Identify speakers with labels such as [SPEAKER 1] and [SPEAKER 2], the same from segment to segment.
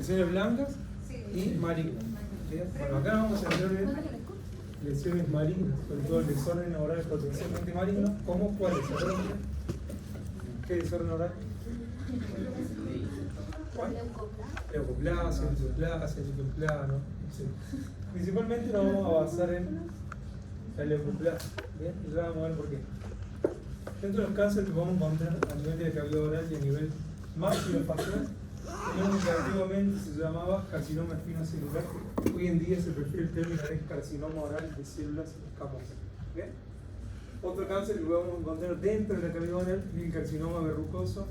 [SPEAKER 1] lesiones blancas y malignas. ¿Bien? Bueno, acá vamos a entrar en lesiones malignas, sobre todo el desorden oral potencialmente maligno, como cuáles. ¿Qué desorden oral? ¿Cuál? Leucoplasia, litoplasia, litoplano, etc. Principalmente nos vamos a basar en la leucoplasia. ¿Bien? Y ya vamos a ver por qué. Dentro de los cánceres que podemos encontrar a nivel de la cavidad oral y a nivel maxilofacial, tenemos que antiguamente se llamaba carcinoma espinocelular. Hoy en día se prefiere el término de carcinoma oral de células escamosas. ¿Bien? Otro cáncer que podemos encontrar dentro de la cavidad oral es el carcinoma verrucoso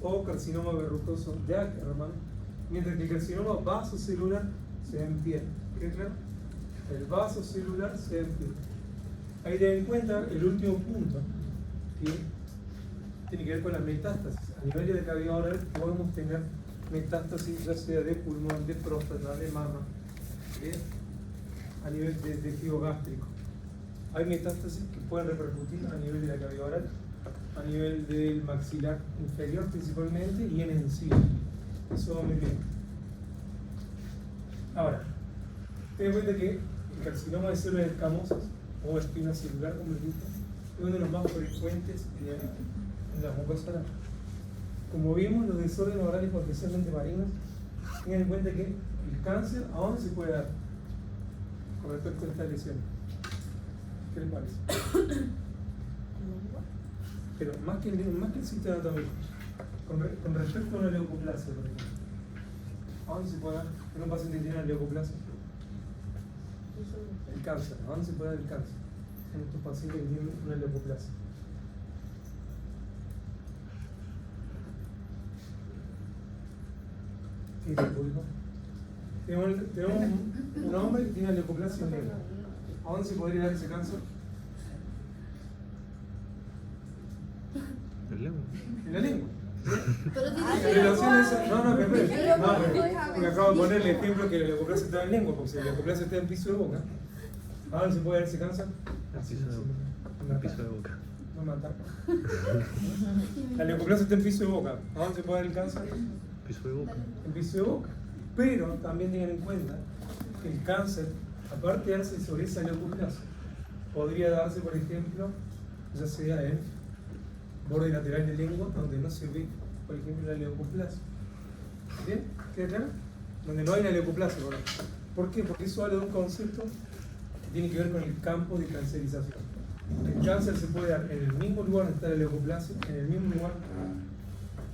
[SPEAKER 1] o carcinoma verrucoso de Ackermann, mientras que el carcinoma vasocelular se da en piel. ¿Queda claro? El vasocelular se da en piel. Ahí ten en cuenta el último punto, que tiene que ver con las metástasis. A nivel de la cavidad oral podemos tener metástasis ya sea de pulmón, de próstata, de mama, a nivel de tejido gástrico. Hay metástasis que pueden repercutir a nivel de la cavidad oral, a nivel del maxilar inferior principalmente y en encima. Eso va muy bien. Ahora, ten en cuenta que el carcinoma de células escamosas o espinocelular, como les gusta, es uno de los más frecuentes en la mucosa oral. Como vimos, los desórdenes orales potencialmente malignos, tengan en cuenta que el cáncer, ¿a dónde se puede dar? Con respecto a esta lesión. ¿Qué les parece? Pero más que el sitio anatómico, con respecto a una leucoplasia, por ejemplo, ¿a dónde se puede dar? En un paciente que tiene una leucoplasia. El cáncer, ¿a dónde se puede dar el cáncer? En estos pacientes que tienen una leucoplasia. ¿Qué dice el público? Tenemos un hombre que tiene leucoplasia en lengua. ¿A dónde se podría dar ese cáncer?
[SPEAKER 2] ¿En lengua?
[SPEAKER 1] En la lengua.
[SPEAKER 3] Pero
[SPEAKER 1] porque acabo de poner el ejemplo que la leucoplasia está en lengua, porque si la leucoplasia está en piso de boca, ¿a dónde se puede dar ese cáncer?
[SPEAKER 2] En piso de boca.
[SPEAKER 1] No me ataca. La leucoplasia está en piso de boca, ¿a dónde se puede dar el cáncer?
[SPEAKER 2] Piso de boca.
[SPEAKER 1] En piso de boca. Pero también tengan en cuenta que el cáncer, aparte de darse sobre esa leucoplasia, podría darse, por ejemplo, ya sea en borde lateral de lengua, donde no se ve, por ejemplo, la leucoplasia. ¿Bien? ¿Queda claro? Donde no hay la leucoplasia, ¿por qué? Porque eso habla de un concepto que tiene que ver con el campo de cancerización. El cáncer se puede dar en el mismo lugar donde está la leucoplasia, en el mismo lugar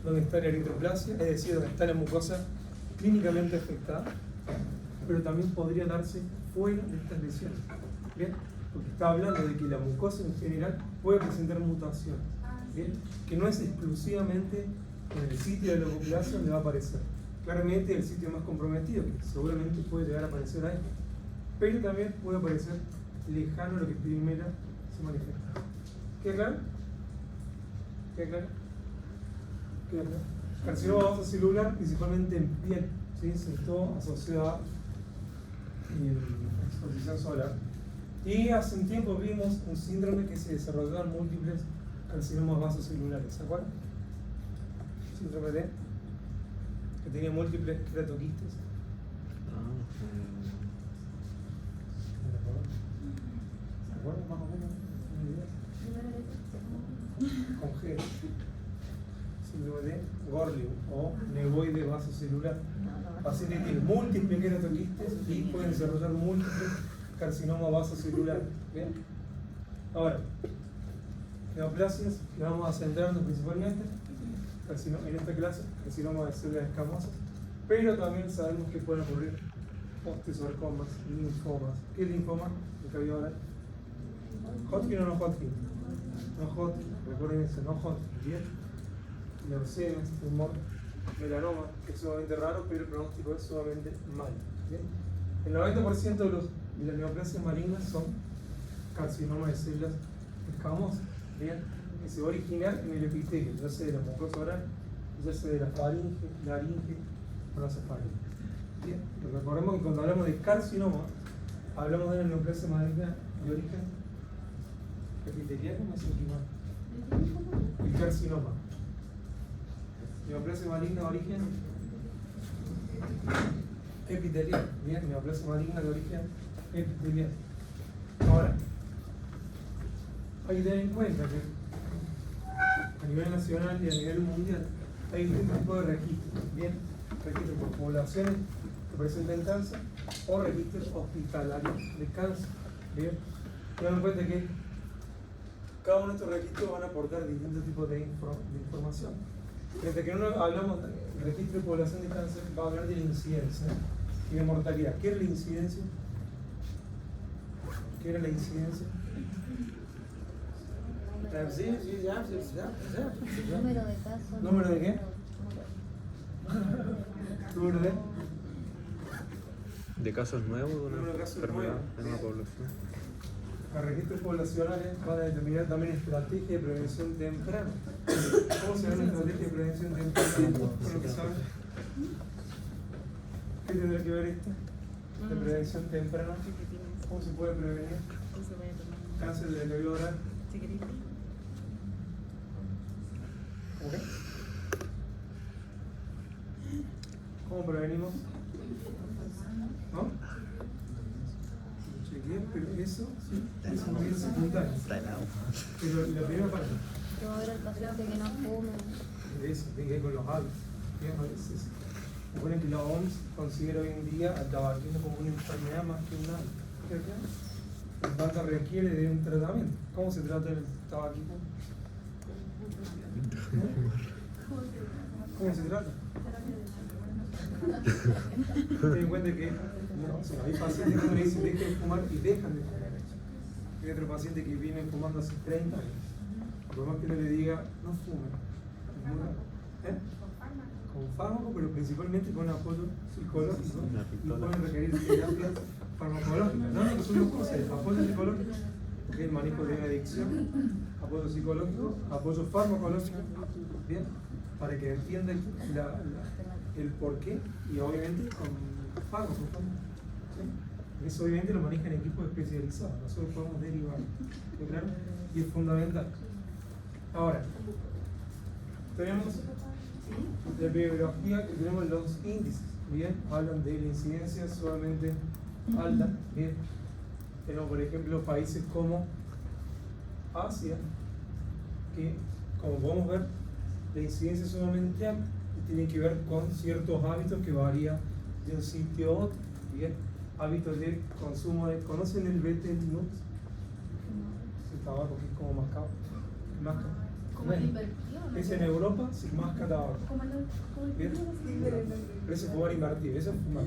[SPEAKER 1] donde está la eritroplasia, es decir, donde está la mucosa clínicamente afectada, pero también podría darse fuera de estas lesiones. ¿Bien? Porque está hablando de que la mucosa en general puede presentar mutaciones. ¿Bien? Que no es exclusivamente en el sitio de la leucoplasia donde va a aparecer. Claramente el sitio más comprometido, que seguramente puede llegar a aparecer ahí, pero también puede aparecer lejano a lo que primero se manifiesta. ¿Queda claro? ¿Queda claro? ¿Queda claro? Carcinoma vasocelular, principalmente en piel, ¿sí? Sobre todo asociada a exposición solar. Y hace un tiempo vimos un síndrome que se desarrollaron múltiples carcinomas vasocelulares, ¿se acuerdan? Síndrome de que tenía múltiples keratoquistes. ¿Se acuerdan más o menos? Con G. Síndrome de Gorlin o nevoide vasocelular. Pacientes que tienen múltiples keratoquistes y pueden desarrollar múltiples carcinomas vasocelulares. ¿Bien? Ahora, neoplasias, que vamos a centrarnos principalmente en esta clase, carcinoma de células escamosas, pero también sabemos que pueden ocurrir osteosarcomas, linfomas. ¿Qué es linfoma? De cavidad oral. ¿Hodgkin o no Hodgkin? No Hodgkin, recuerden eso, no Hodgkin. Bien. Leucemias, tumor, melanoma, que es sumamente raro, pero el pronóstico es sumamente malo. ¿Bien? El 90% de las neoplasias malignas son carcinomas de células escamosas. ¿Bien? Que se va a originar en el epitelio, ya sea de la mucosa oral, ya sea de la faringe, laringe o nasofaringe. Bien, pero recordemos que cuando hablamos de carcinoma, hablamos de una neoplasia maligna de origen epitelial o mesenquimal. El carcinoma. Neoplasia maligna de origen epitelial, bien, neoplasia maligna de origen epitelial. Ahora, hay que tener en cuenta que a nivel nacional y a nivel mundial hay distintos tipos de registros, bien, registros por poblaciones que presenten cáncer o registros hospitalarios de cáncer, bien. Tengan en cuenta que cada uno de estos registros van a aportar distintos tipos de información. Desde que no hablamos del registro de población de cáncer, va a hablar de la incidencia y de mortalidad. ¿Qué era la incidencia? ¿Qué era la incidencia?
[SPEAKER 3] Número de casos.
[SPEAKER 1] ¿Número de qué? ¿Número de?
[SPEAKER 2] ¿De casos nuevos de una
[SPEAKER 1] Número de casos
[SPEAKER 2] enfermedad
[SPEAKER 1] nuevos.
[SPEAKER 2] en una población?
[SPEAKER 1] Los registros poblacionales van a determinar también estrategia de prevención temprana. ¿Cómo se llama la estrategia de prevención temprana? ¿Por lo que saben? ¿Qué tendrá que ver esto? De prevención temprana. ¿Cómo se puede prevenir cáncer de la cavidad oral? ¿Ok? ¿Cómo prevenimos? ¿No? Chequear, pero eso sí, es muy bien secundario. Pero la primera parte
[SPEAKER 3] Promover al paciente que no fume.
[SPEAKER 1] de eso, tiene que ver con los hábitos. Bien, a veces recuerden que la OMS considera hoy en día al tabaquismo como una enfermedad más que un hábito. ¿Cierto? Por tanto, requiere de un tratamiento. ¿Cómo se trata el tabaquismo? ¿Cómo se trata? Ten en cuenta que no, o sea, hay pacientes que le dicen dejen de fumar y dejan de fumar. Hay otro paciente que viene fumando hace 30 años. Por más que no le diga, no fumen. Con fármaco, pero principalmente con apoyo psicológico. Y pueden requerir terapia farmacológica. No, no, son dos cosas: apoyo psicológico, que es el manejo de una adicción, apoyo psicológico, apoyo farmacológico, bien, para que entienda el porqué y obviamente con fármacos. ¿Sí? Eso obviamente lo manejan equipos especializados, nosotros podemos derivar, ¿está claro? Y es fundamental. Ahora, tenemos la bibliografía, que tenemos los índices, bien, hablan de la incidencia sumamente alta, bien. Tenemos por ejemplo países como Asia, que como podemos ver, la incidencia es sumamente alta y tiene que ver con ciertos hábitos que varían de un sitio a otro, bien. Hábitos de consumo de, ¿conocen el BT Nut? Ese tabaco que es como mascado.
[SPEAKER 3] Como el invertido.
[SPEAKER 1] Es en Europa, se masca tabaco. ¿Bien? Pero ese es fumar invertido, eso es fumar.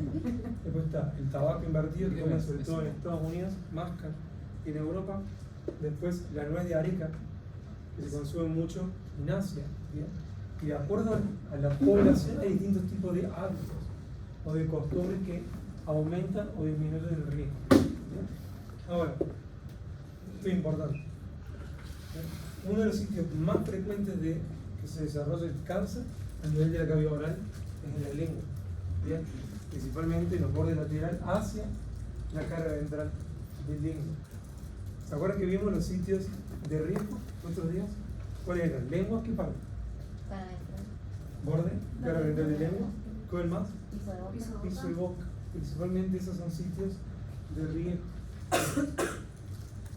[SPEAKER 1] Después está el tabaco invertido, que toman sobre todo en Estados Unidos, mascan en Europa. Después la nuez de areca, que se consume mucho en Asia. ¿Bien? Y de acuerdo a la población hay distintos tipos de hábitos o de costumbres que aumentan o disminuyen el riesgo. ¿Bien? Ahora, esto es importante. ¿Bien? Uno de los sitios más frecuentes de que se desarrolla el cáncer a nivel de la cavidad oral es en la lengua. ¿Bien? Principalmente en los bordes laterales hacia la cara ventral del lengua. ¿Se acuerdan que vimos los sitios de riesgo los otros días? ¿Cuáles eran? ¿Lengua? ¿Qué parte?
[SPEAKER 3] Para adentro.
[SPEAKER 1] ¿Borde? ¿Cara ventral de lengua? ¿Cuál más?
[SPEAKER 3] Piso de boca.
[SPEAKER 1] Piso y boca. Principalmente esos son sitios de riesgo.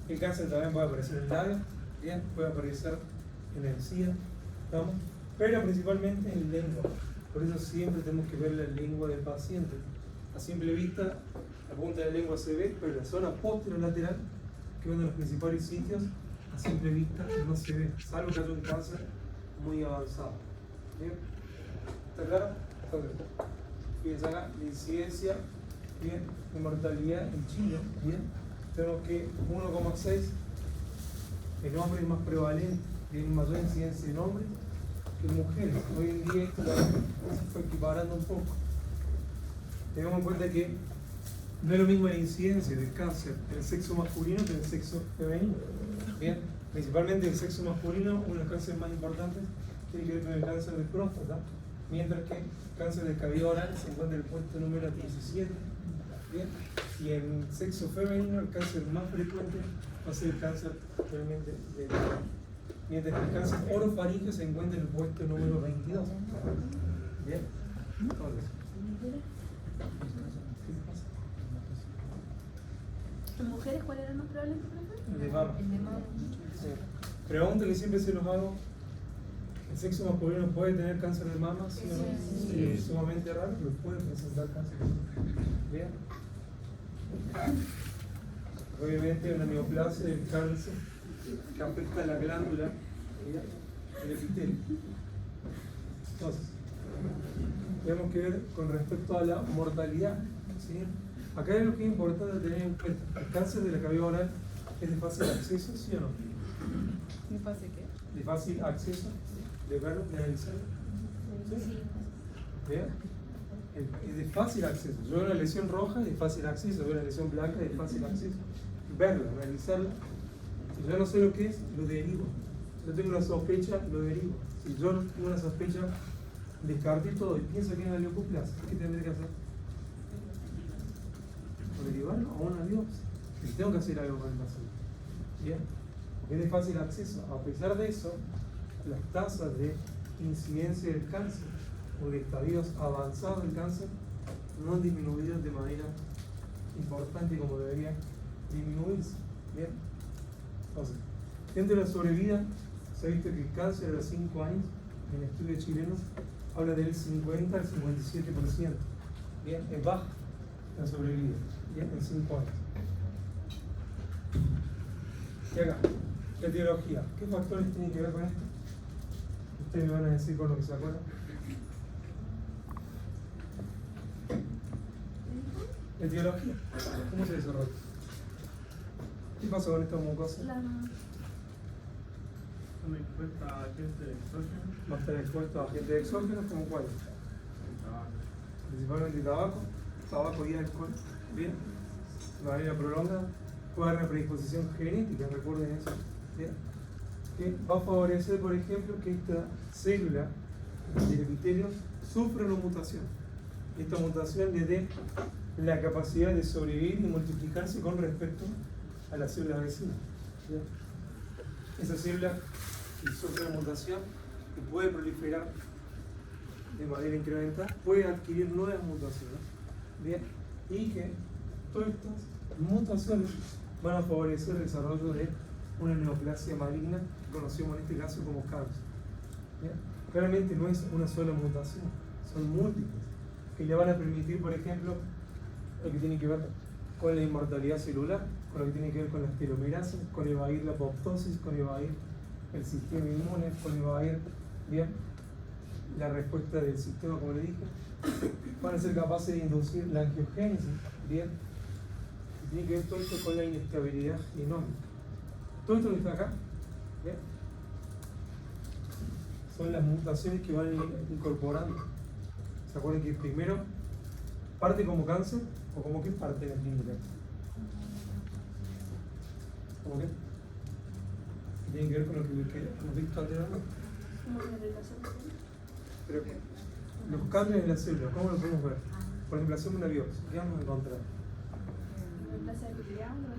[SPEAKER 1] El cáncer también puede aparecer en el labio, bien, puede aparecer en la encía, ¿estamos? Pero principalmente en lengua. Por eso siempre tenemos que ver la lengua del paciente. A simple vista, la punta de la lengua se ve, pero la zona posterolateral, que es uno de los principales sitios, a simple vista no se ve, salvo que haya un cáncer muy avanzado. ¿Bien? ¿Está claro? Entonces, fíjense acá, la incidencia, bien, de mortalidad en Chile, bien, tenemos que 1,6 en hombres es más prevalente, tiene mayor incidencia en hombres que en mujeres. Hoy en día esto se fue equiparando un poco. Tengamos en cuenta que no es lo mismo la incidencia del cáncer en el sexo masculino que en el sexo femenino. Bien, principalmente en el sexo masculino, uno de los cánceres más importantes tiene que ver con el cáncer de próstata, mientras que el cáncer de cavidad oral se encuentra en el puesto número 17. Bien, y en el sexo femenino el cáncer más frecuente va a ser el cáncer realmente de la, mientras que el cáncer orofaríngeo se encuentra en el puesto número 22. Bien, entonces,
[SPEAKER 4] ¿Cuál era el más probable, profe?
[SPEAKER 1] El de mama.
[SPEAKER 3] El de mama.
[SPEAKER 1] Sí. Pregunta que siempre se los hago. ¿El sexo masculino puede tener cáncer de mama? ¿Sí o no?
[SPEAKER 3] Sí.
[SPEAKER 1] Es sumamente raro, pero puede presentar cáncer. Bien. Obviamente una neoplasia del cáncer que afecta a la glándula, el epitelio. Entonces, tenemos que ver con respecto a la mortalidad. ¿Sí? Acá es lo que es importante tener en cuenta. ¿El cáncer de la cavidad oral es de fácil acceso, sí o no?
[SPEAKER 4] ¿Me pasa qué?
[SPEAKER 1] ¿De fácil acceso? ¿De verlo, de analizarlo? ¿Sí? ¿Bien? Es de fácil acceso. Yo veo una lesión roja de fácil acceso, veo una lesión blanca de fácil acceso. Verla, analizarla. Si yo no sé lo que es, lo derivo. Si yo tengo una sospecha, lo derivo. Si yo tengo una sospecha, descarté todo y pienso que es una leucoplasia, ¿qué tendré que hacer? O derivarlo a una biopsia. Y tengo que hacer algo con el paciente. Bien, porque es de fácil acceso. A pesar de eso, las tasas de incidencia del cáncer o de estadios avanzados del cáncer no han disminuido de manera importante como debería disminuirse. Bien, entonces, dentro de la sobrevida se ha visto que el cáncer a los 5 años en estudios chilenos habla del 50 al 57%. Bien, es baja la sobrevida, bien, en 5 años. Y acá, la etiología. ¿Qué factores tienen que ver con esto? Ustedes me van a decir con lo que se acuerdan. Etiología. ¿Cómo se desarrolla? ¿Qué pasa con esta mucosa?
[SPEAKER 5] Son expuestas a agentes exógenos.
[SPEAKER 1] Va a estar expuesto a agentes exógenos como cuáles. Principalmente tabaco y alcohol. Bien. De manera prolongada. Puede haber una predisposición genética, recuerden eso. Bien. Que va a favorecer, por ejemplo, que esta célula del epitelio sufra una mutación. Esta mutación le dé la capacidad de sobrevivir y multiplicarse con respecto a la célula vecina. ¿Bien? Esa célula que sufre una mutación que puede proliferar de manera incremental, puede adquirir nuevas mutaciones. Bien, y que todas estas mutaciones van a favorecer el desarrollo de una neoplasia maligna que conocemos en este caso como cáncer. Bien, claramente no es una sola mutación, son múltiples que le van a permitir, por ejemplo, lo que tiene que ver con la inmortalidad celular, con lo que tiene que ver con las telomerasas, con evadir la apoptosis, con evadir el sistema inmune, con evadir bien la respuesta del sistema, como le dije. Van a ser capaces de inducir la angiogénesis, bien, y tiene que ver todo esto con la inestabilidad genómica. Todo esto que está acá, bien, son las mutaciones que van incorporando. ¿Se acuerdan que primero parte como cáncer o como qué parte de la clínica? ¿Cómo qué? Tiene que ver con lo que hemos visto anteriormente. Pero los cambios en la célula, ¿cómo lo podemos ver? Por ejemplo, hacemos una biopsia, ¿qué vamos a encontrar?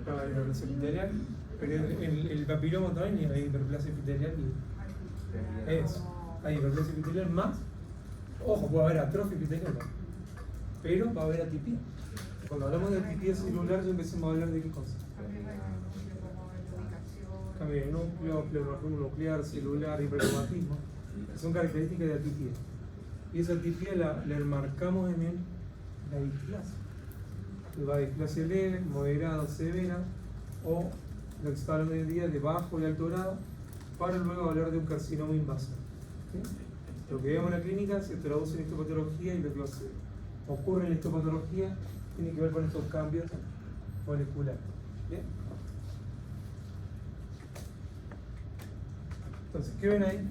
[SPEAKER 1] No, hay hiperplasia epitelial, pero el papiloma también hay hiperplasia epitelial y eso. Hay hiperplasia epitelial más, ojo, puede haber atrofia epitelial, pero va a haber atipia. Cuando hablamos de atipia celular, ya empecemos a hablar de qué cosa. Cambio de núcleo, pleomorfismo nuclear, celular, hipercromatismo, que son características de atipia. Y esa atipia la enmarcamos en la displasia. La displasia leve, moderada, severa, o lo que está hablando hoy en día de bajo y alto grado, para luego hablar de un carcinoma invasor. ¿Sí? Lo que vemos en la clínica se traduce en histopatología y lo que ocurre en la histopatología tiene que ver con estos cambios moleculares. ¿Bien? Entonces, ¿qué ven ahí?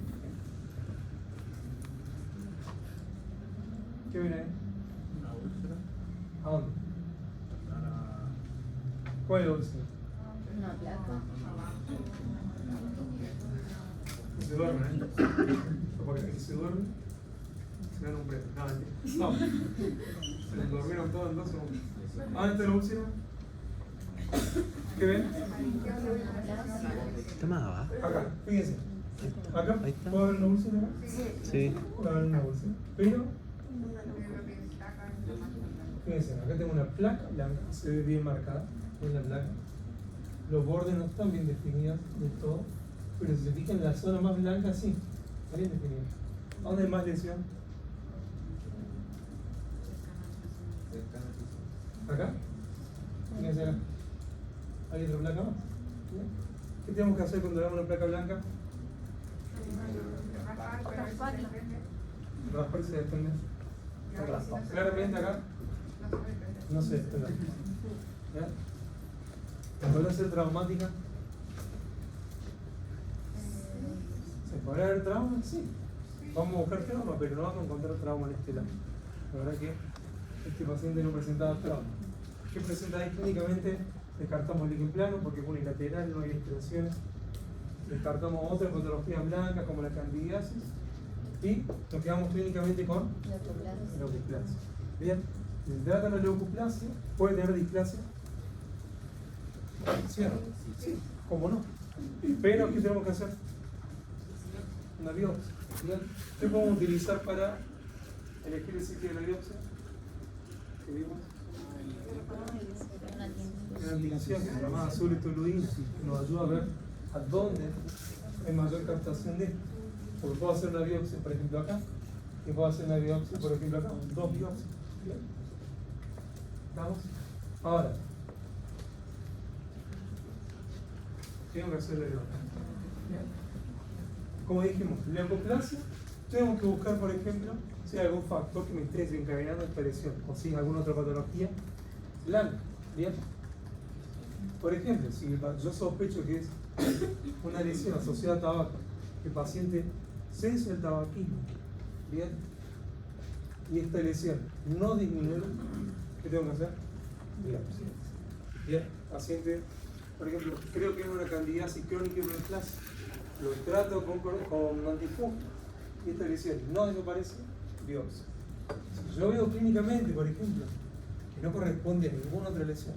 [SPEAKER 1] ¿Qué ven ahí?
[SPEAKER 5] Una úlcera.
[SPEAKER 1] ¿A dónde?
[SPEAKER 5] Para...
[SPEAKER 1] ¿Cuál es la úlcera?
[SPEAKER 3] Una placa.
[SPEAKER 1] Se duerme, ¿eh? Porque el que se duerme se dan un premio. No, mentira. No. Se les durmieron todos en 2 segundos. ¿Dónde está la úlcera? ¿Qué ven?
[SPEAKER 2] ¿Está más abajo?
[SPEAKER 1] Acá, fíjense. Acá,
[SPEAKER 2] Ahí está.
[SPEAKER 1] ¿puedo ver una úlcera?
[SPEAKER 2] Sí.
[SPEAKER 1] Puedo ver una úlcera. Pero, fíjense, acá tengo una placa blanca, se ve bien marcada en la placa. los bordes no están bien definidos de todo, pero si se fijan en la zona más blanca, sí, está bien definida. ¿Dónde hay más lesión? ¿Acá? Fíjense acá. ¿Hay otra placa más? ¿Qué tenemos que hacer cuando damos una placa blanca? Rasparse y defender. Claramente acá no se desprende. ¿Ya? ¿Podrá ser traumática? ¿Se podrá haber trauma? Sí. Vamos a buscar trauma, pero no vamos a encontrar trauma en este lado. La verdad que este paciente no presentaba trauma. ¿Qué presenta ahí clínicamente? Descartamos el líquido plano porque es unilateral, no hay extensiones. Descartamos otras patologías blancas como la candidiasis y nos quedamos clínicamente con leucoplasia. Bien, si se trata de la leucoplasia, puede tener displasia. ¿Cierto? Sí, ¿cómo no? Pero ¿qué tenemos que hacer? Una biopsia. ¿Bien? ¿Qué podemos utilizar para elegir el sitio de la biopsia? ¿Qué vimos? Una indicación que se llama azul y toluidina, que nos ayuda a ver a dónde hay mayor captación de esto. Porque puedo hacer una biopsia, por ejemplo, acá, y puedo hacer una biopsia, por ejemplo, acá, dos biopsias. ¿Bien? ¿Estamos? Ahora, tengo que hacer la biopsia. Como dijimos, leucoplasia, tenemos que buscar, por ejemplo, si hay algún factor que me esté desencadenando esta lesión, o si hay alguna otra patología blanca. ¿Bien? Por ejemplo, si yo sospecho que es una lesión asociada a tabaco, el paciente cesa el tabaquismo, ¿bien? Y esta lesión no disminuye, ¿qué tengo que hacer? Biopsia. Bien, paciente, por ejemplo, creo que es una candidiasis crónica y neoplasia, lo trato con antifúngico y esta lesión no desaparece, biopsia. Si yo veo clínicamente, por ejemplo, que no corresponde a ninguna otra lesión,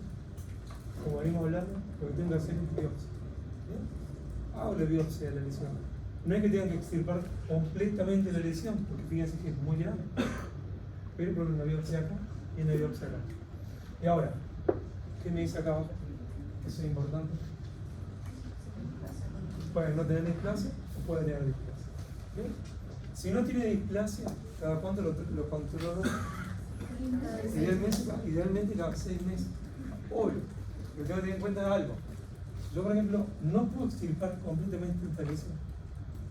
[SPEAKER 1] como venimos hablando, lo que tengo que hacer es biopsia. ¿Bien? Hago la biopsia de la lesión. No es que tengan que extirpar completamente la lesión, porque fíjense que es muy grande. Pero por una biopsia acá y una biopsia acá. Y ahora, ¿qué me dice acá abajo? Eso es importante. Puede no tener displasia o puede tener displasia. ¿Bien? Si no tiene displasia, ¿cada cuánto lo controlo? Idealmente cada 6 meses. Obvio, pero tengo que tener en cuenta algo. Yo, por ejemplo, no puedo extirpar completamente esta lesión.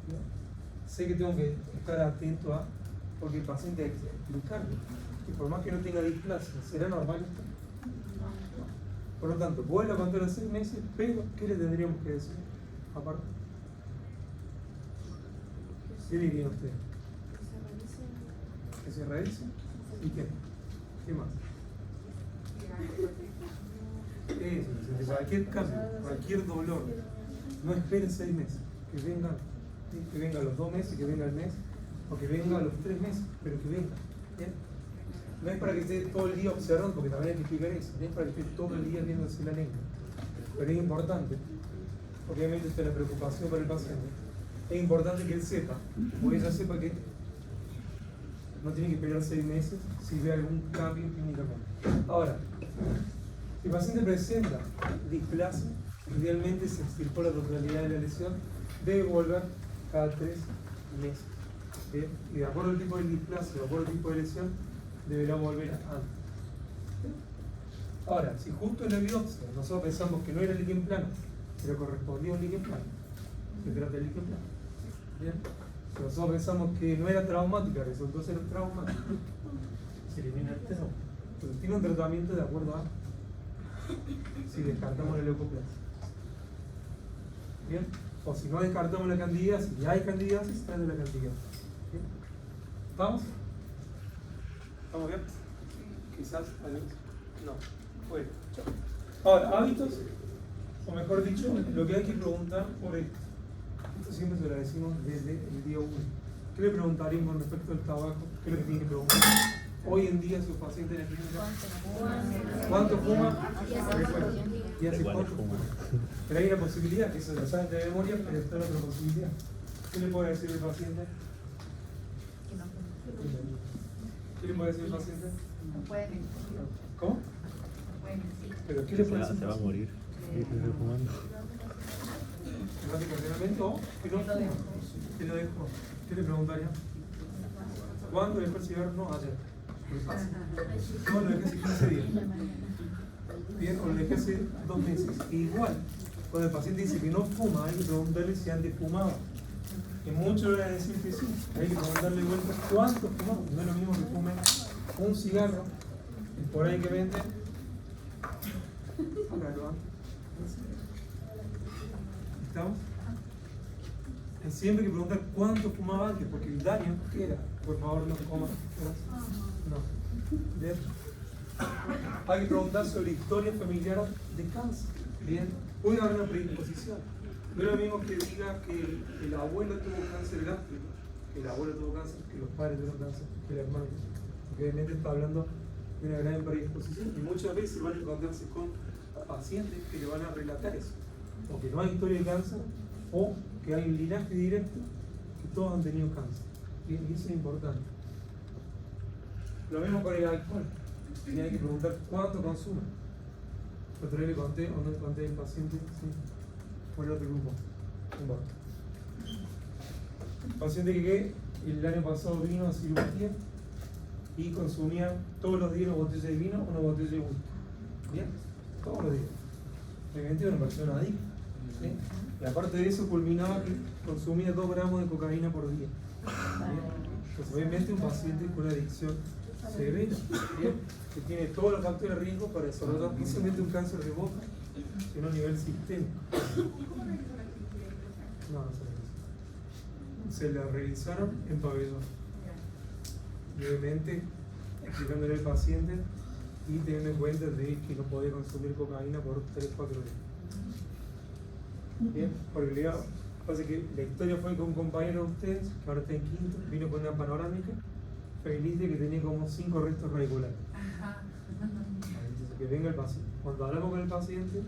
[SPEAKER 1] ¿No? Sé que tengo que estar atento a, porque el paciente hay que explicarle. Y por más que no tenga displasia, ¿será normal esto? Por lo tanto, vuelvo a contar a 6 meses, pero ¿qué le tendríamos que decir? Aparte, ¿qué le dirían ustedes? Que se revise. ¿Y qué? ¿Qué más? Eso, de cualquier cambio, cualquier dolor, no esperen 6 meses, que venga a los 2 meses, que venga al mes, o que venga a los 3 meses, pero que venga. ¿Bien? No es para que esté todo el día observando, porque también hay que explicar eso, no es para que esté todo el día viéndose la lengua, pero es importante, obviamente esta es la preocupación para el paciente, es importante que él sepa, o ella sepa que no tiene que esperar 6 meses si ve algún cambio clínicamente. Ahora, si el paciente presenta displasia, idealmente se extirpó la totalidad de la lesión, debe volver cada 3 meses. ¿Bien? Y de acuerdo al tipo de displasia, de acuerdo al tipo de lesión, deberá volver antes. ¿Bien? Ahora, si justo en la biopsia nosotros pensamos que no era líquido plano, pero correspondía a un líquido plano, se trata de líquido plano. ¿Bien? Si nosotros pensamos que no era traumática, resultó ser traumática, se elimina el trauma. Entonces tiene un tratamiento de acuerdo a si descartamos la leucoplasia. ¿Bien? O si no descartamos la candidiasis, si hay candidiasis, se trata de la candidiasis. ¿Bien? ¿Estamos? ¿Estamos bien? Quizás, tal vez. No. Bueno. Ahora, hábitos, o mejor dicho, lo que hay que preguntar por esto. Esto siempre se lo decimos desde el día 1. ¿Qué le preguntaríamos con respecto al tabaco? ¿Qué es lo que tiene que preguntar? Hoy en día sus pacientes en la clínica, ¿cuánto fuma? ¿Y hace cuánto fuma? Pero hay una posibilidad, que eso lo saben de memoria, pero está otra posibilidad. ¿Qué le puede decir el paciente? ¿Qué le puede decir el paciente?
[SPEAKER 3] No puede mentir.
[SPEAKER 1] ¿Cómo?
[SPEAKER 3] No puede mentir.
[SPEAKER 1] ¿Pero qué le puede decir?
[SPEAKER 2] Se va a morir. Y te estoy fumando.
[SPEAKER 1] Ocasionalmente o que no fuma. ¿Qué lo dejó? ¿Qué le preguntaría? ¿Cuándo dejó el cigarro? No, ayer. No, lo dejé hace 15 días. Bien, o lo dejé hace 2 meses. Igual, cuando el paciente dice que no fuma, hay que preguntarle si antes fumaba. Y muchos van a decir que sí. Hay que preguntarle vuelta cuánto fumaba. No es lo mismo que fume un cigarro, y por ahí que venden. ¿Estamos? Es siempre que preguntar cuánto fumaba antes, porque el daño, ¿qué era? Por favor, no coma. No. Bien. Hay que preguntar sobre historia familiar de cáncer. Bien. Puede haber una predisposición. No es lo mismo que diga que el abuelo tuvo cáncer gástrico, que el abuelo tuvo cáncer, que los padres tuvieron cáncer, que el hermano. Porque obviamente está hablando de una gran predisposición. Y muchas veces van a encontrarse con pacientes que le van a relatar eso. O que no hay historia de cáncer, o que hay un linaje directo que todos han tenido cáncer. Y eso es importante. Lo mismo con el alcohol. Y hay que preguntar cuánto consume. Otra vez le conté o no le conté al paciente, sí, por el otro grupo. Paciente que el año pasado vino a cirugía y consumía todos los días una botella de vino o una botella de whisky. Bien, todos los días. Obviamente era una persona adicta. ¿Sí? Y aparte de eso culminaba que consumía 2 gramos de cocaína por día. Pues obviamente un paciente con una adicción severa, ¿bien? Que tiene todos los factores de riesgo para desarrollar no solamente un cáncer de boca, sino a nivel sistémico. No se la realizaron en pabellón. Y obviamente explicándole al paciente y teniendo en cuenta de que no podía consumir cocaína por 3-4 días. Bien, porque le digo, pasa que la historia fue con un compañero de ustedes, que ahora está en quinto, vino con una panorámica, feliz de que tenía como 5 restos radiculares. Entonces que venga el paciente. Cuando hablamos con el paciente,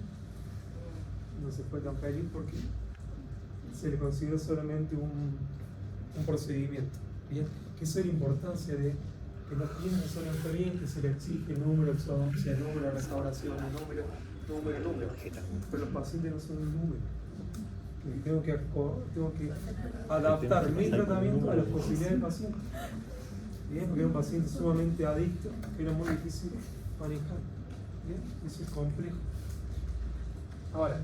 [SPEAKER 1] no se fue tan feliz porque se le consideró solamente un procedimiento. Bien, que esa es la importancia de que los clientes son bien, que se le exige el número de exodoncia, el número de restauración, el número. Pero los pacientes no son un número. Y tengo que adaptar mi tratamiento a las posibilidades del paciente. Bien, porque era un paciente sumamente adicto, que era muy difícil manejar. Bien, eso es complejo. Ahora,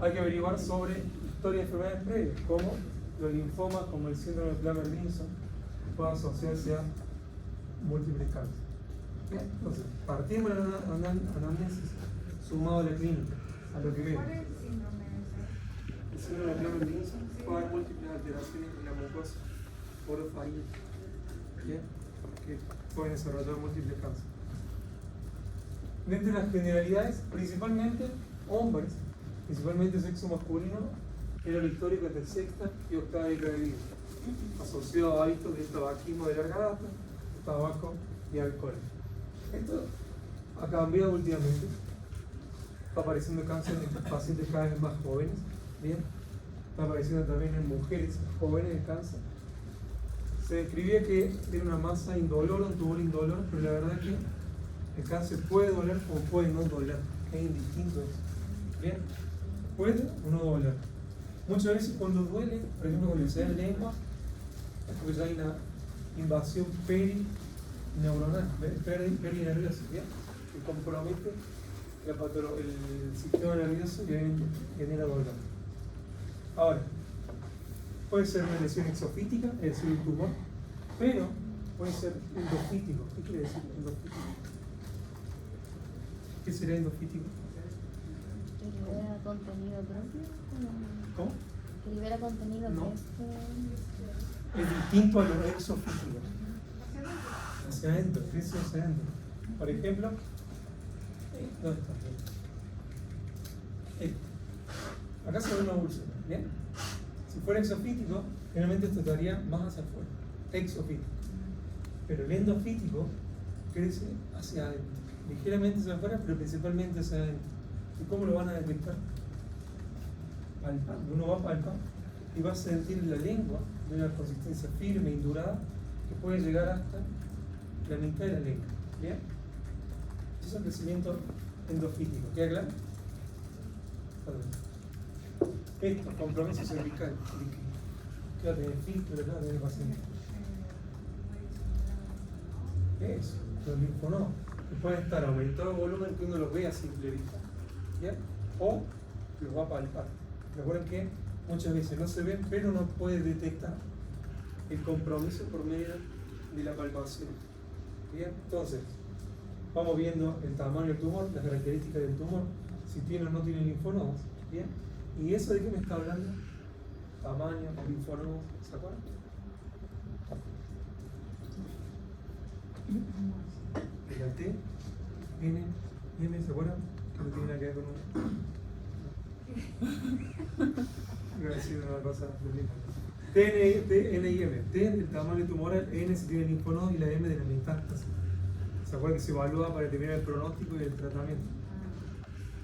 [SPEAKER 1] hay que averiguar sobre historia de enfermedades previas, como los linfomas, como el síndrome de Plummer-Vinson, pueden asociarse a múltiples cánceres. Bien, entonces, partimos de la anamnesis sumado a la clínica, a lo que vemos. El síndrome de Plummer-Vinson puede haber múltiples alteraciones en la mucosa orofaríngea, que pueden desarrollar múltiples cánceres. Dentro de las generalidades, principalmente hombres, principalmente sexo masculino, era lo histórico entre sexta y octava década de vida, asociado a hábitos de tabaquismo de larga data, tabaco y alcohol. Esto ha cambiado últimamente, está apareciendo cáncer en pacientes cada vez más jóvenes, ¿bien? Está apareciendo también en mujeres jóvenes de cáncer. Se describía que era una masa indolora, un tumor indolor, pero la verdad es que el cáncer puede doler o puede no doler, es indistinto eso. ¿Bien? Puede o no doler. Muchas veces cuando duele, por ejemplo cuando se da en lengua, es porque ya hay una invasión perineuronal, perinerviosa, ¿bien? Que compromete el sistema nervioso y genera dolor. Ahora, puede ser una lesión exofítica, es decir, un tumor, pero puede ser endofítico. ¿Qué quiere decir endofítico? ¿Qué sería endofítico?
[SPEAKER 3] ¿Que libera contenido propio?
[SPEAKER 1] ¿Cómo?
[SPEAKER 3] ¿Que libera contenido propio?
[SPEAKER 1] Es distinto a lo exofítico. Hacia adentro, crece hacia adentro. Por ejemplo, ¿dónde está? Acá se ve una úlcera, ¿bien? Si fuera exofítico, generalmente esto estaría más hacia afuera, exofítico. Pero el endofítico crece hacia adentro, ligeramente hacia afuera, pero principalmente hacia adentro. ¿Y cómo lo van a detectar? Palpando. Uno va a palpar y va a sentir la lengua de una consistencia firme y durada que puede llegar hasta la mitad de la lengua. ¿Bien? Eso es el crecimiento endofítico. ¿Queda claro? Esto, compromiso cervical. ¿Qué va a tener filtro? ¿Qué va a tener paciente? Eso, los linfonodos. Que pueden estar aumentados en volumen que uno los ve a simple vista. ¿Ya? O los va a palpar. Recuerden que muchas veces no se ven, pero uno puede detectar el compromiso por medio de la palpación. Bien, entonces, vamos viendo el tamaño del tumor, las características del tumor, si tiene o no tiene linfonodos. Bien, ¿y eso de qué me está hablando? Tamaño, linfonodos, ¿se acuerdan? La T, N, M, ¿se acuerdan? Que no tiene nada que ver con un... Iba a decir una cosa lo mismo. T, N y M. T el tamaño tumoral, N si tiene linfonodos y la M de la metástasis. ¿Se acuerdan que se evalúa para determinar el pronóstico y el tratamiento?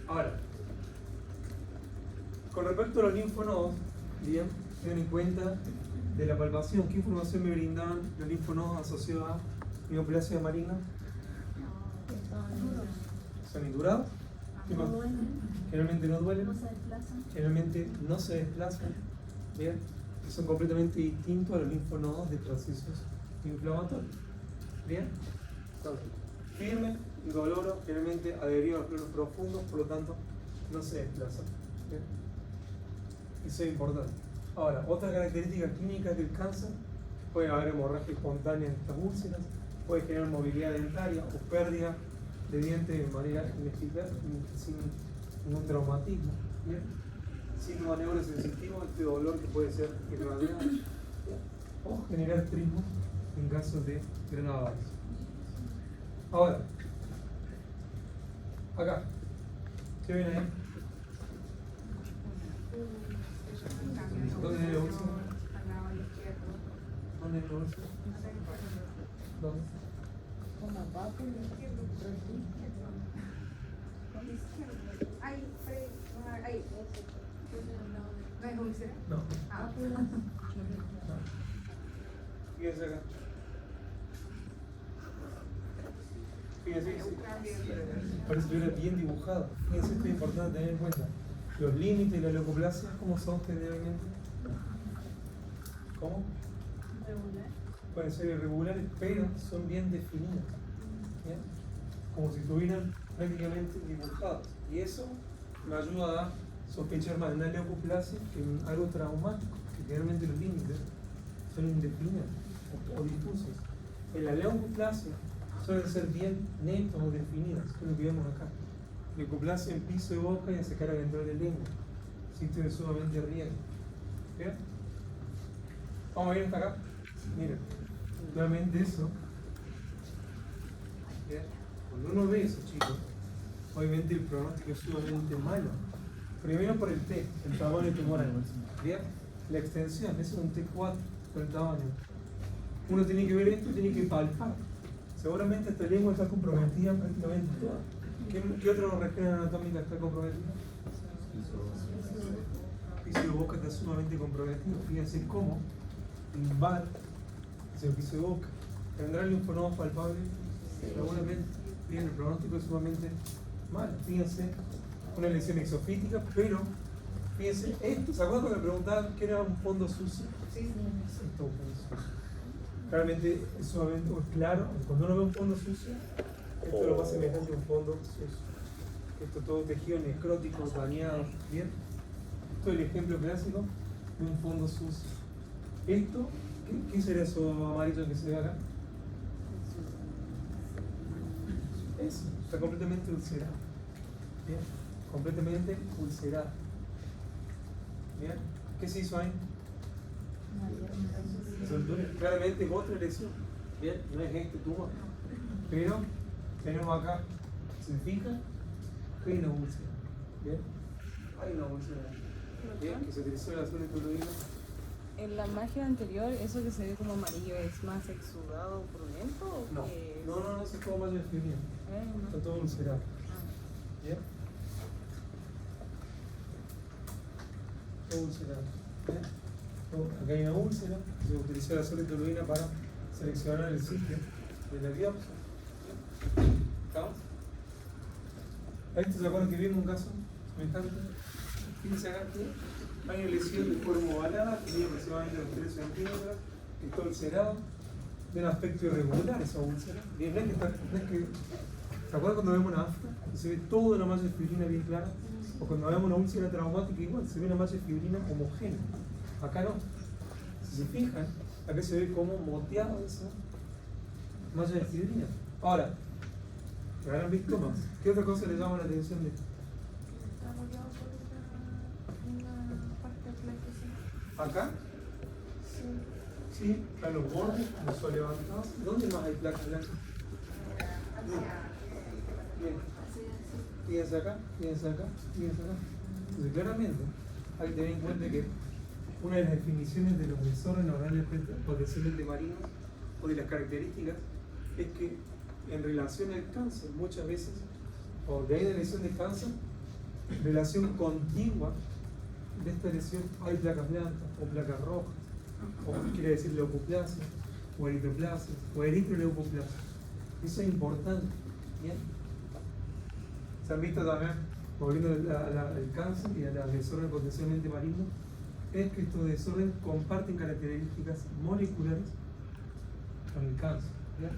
[SPEAKER 1] Ahora, con respecto a los linfonodos, bien, tengan en cuenta de la palpación, ¿qué información me brindan los linfonodos asociados a neoplasia maligna? ¿Son indurados? ¿Qué más? Generalmente no duelen.
[SPEAKER 3] No se desplazan.
[SPEAKER 1] Generalmente no se desplazan. Bien, y son completamente distintos a los linfonodos de procesos inflamatorios. Bien, entonces, firme, indoloro, generalmente adherido a los planos profundos, por lo tanto, no se desplazan. Bien, eso es importante. Ahora, otra característica clínica del cáncer: puede haber hemorragia espontánea en estas úlceras, puede generar movilidad dentaria o pérdida de dientes de manera ineficaz, sin ningún traumatismo. ¿Bien? Síntoma neurosensitivo, este dolor que puede ser irradiado, o generar trismo en casos de gran avance. Ahora, acá, ¿qué ven ahí? ¿Dónde es la úlcera? ¿Dónde es la úlcera? ¿Dónde?
[SPEAKER 3] Como abajo,
[SPEAKER 4] Ahí. ¿No es úlcera?
[SPEAKER 1] No.
[SPEAKER 4] Ah,
[SPEAKER 1] Fíjense acá. Fíjense, parece que era bien dibujado. Fíjense, esto es importante tener en cuenta. Los límites de la leucoplasia, ¿cómo son generalmente? ¿Cómo?
[SPEAKER 3] regular.
[SPEAKER 1] Pueden ser irregulares, pero son bien definidos. ¿Bien? Como si estuvieran prácticamente dibujados. Y eso me ayuda a sospechar más de una leucoplasia que en algo traumático, que generalmente los límites son indefinidos o difusos. En la leucoplasia suelen ser bien netos o definidas, que es lo que vemos acá. Leucoplasia en piso de boca y hacia cara ventral de lengua. Sitio de sumamente riesgo. ¿Bien? Vamos a ir hasta acá. Miren, nuevamente eso. ¿Bien? Cuando uno ve eso, chicos, obviamente el pronóstico es sumamente malo. Primero por el T, el tamaño tumoral. ¿Bien? La extensión, eso es un T4 por el tamaño. Uno tiene que ver esto y tiene que palpar. Seguramente esta lengua está comprometida prácticamente toda. ¿Qué otra región anatómica está comprometida? El piso de boca está sumamente comprometido. Fíjense cómo lumbar es el piso de boca. ¿Tendrá el linfonodo palpable? Seguramente. Bien, el pronóstico es sumamente malo. Fíjense, una lesión exofítica, pero fíjense, esto, ¿se acuerdan cuando me preguntaban qué era un fondo sucio?
[SPEAKER 4] sí.
[SPEAKER 1] Esto es un fondo sucio. Claramente es sumamente claro, cuando uno ve un fondo sucio, esto es lo más semejante a un fondo sucio. Esto todo tejido necrótico, dañado, ¿bien? Esto es el ejemplo clásico de un fondo sucio. Esto, ¿qué sería eso amarillo que se ve acá? Eso, está completamente ulcerado. Bien, completamente ulcerado. Bien, ¿qué se hizo ahí? Claramente es otra lesión. Bien, no es este tumor. Pero tenemos acá, ¿se fija? Que hay una úlcera. Bien, hay una úlcera. Bien, que se utilizó el azul tolueno.
[SPEAKER 6] En la imagen anterior, eso que se ve como amarillo, ¿es más exudado por dentro o
[SPEAKER 1] No,
[SPEAKER 6] qué es?
[SPEAKER 1] no, se puede más definir. Está todo ulcerado. Bien. Todo ulcerado. Bien. Acá hay una úlcera, se utilizó la solitoluina para seleccionar el sitio de la biopsia. ¿Estamos? Ahí se acuerdan que vimos un caso semejante. Fíjense acá que hay una lesión de forma ovalada, que mide aproximadamente los 3 centímetros, que está ulcerado, de un aspecto irregular esa úlcera. Bien, no es que ¿se acuerdan cuando vemos una afta? Que se ve toda la malla de fibrina bien clara. O cuando vemos una úlcera traumática igual, se ve una malla de fibrina homogénea. Acá no. Si se fijan, acá se ve como moteada esa malla de fibrina. Ahora, ¿me habrán visto más? ¿Qué otra cosa le llama la atención de esto?
[SPEAKER 4] Está rodeado por una parte blanquecina.
[SPEAKER 1] ¿Acá?
[SPEAKER 4] Sí.
[SPEAKER 1] Sí, están los bordes, los levantados. ¿Dónde más hay placas blancas? Bien. Fíjense acá, fíjense acá, fíjense acá. Entonces, claramente, hay que tener en cuenta que una de las definiciones de los desórdenes orales potencialmente marinos o de las características es que en relación al cáncer, muchas veces, o de ahí de lesión de cáncer, relación contigua de esta lesión hay placas blancas o placas rojas, o quiere decir leucoplasia, o eritroplasia, o eritroleucoplasia. Eso es importante. ¿Bien? Se han visto también, volviendo al cáncer y a los desórdenes potencialmente malignos, es que estos desórdenes comparten características moleculares con el cáncer. ¿Bien?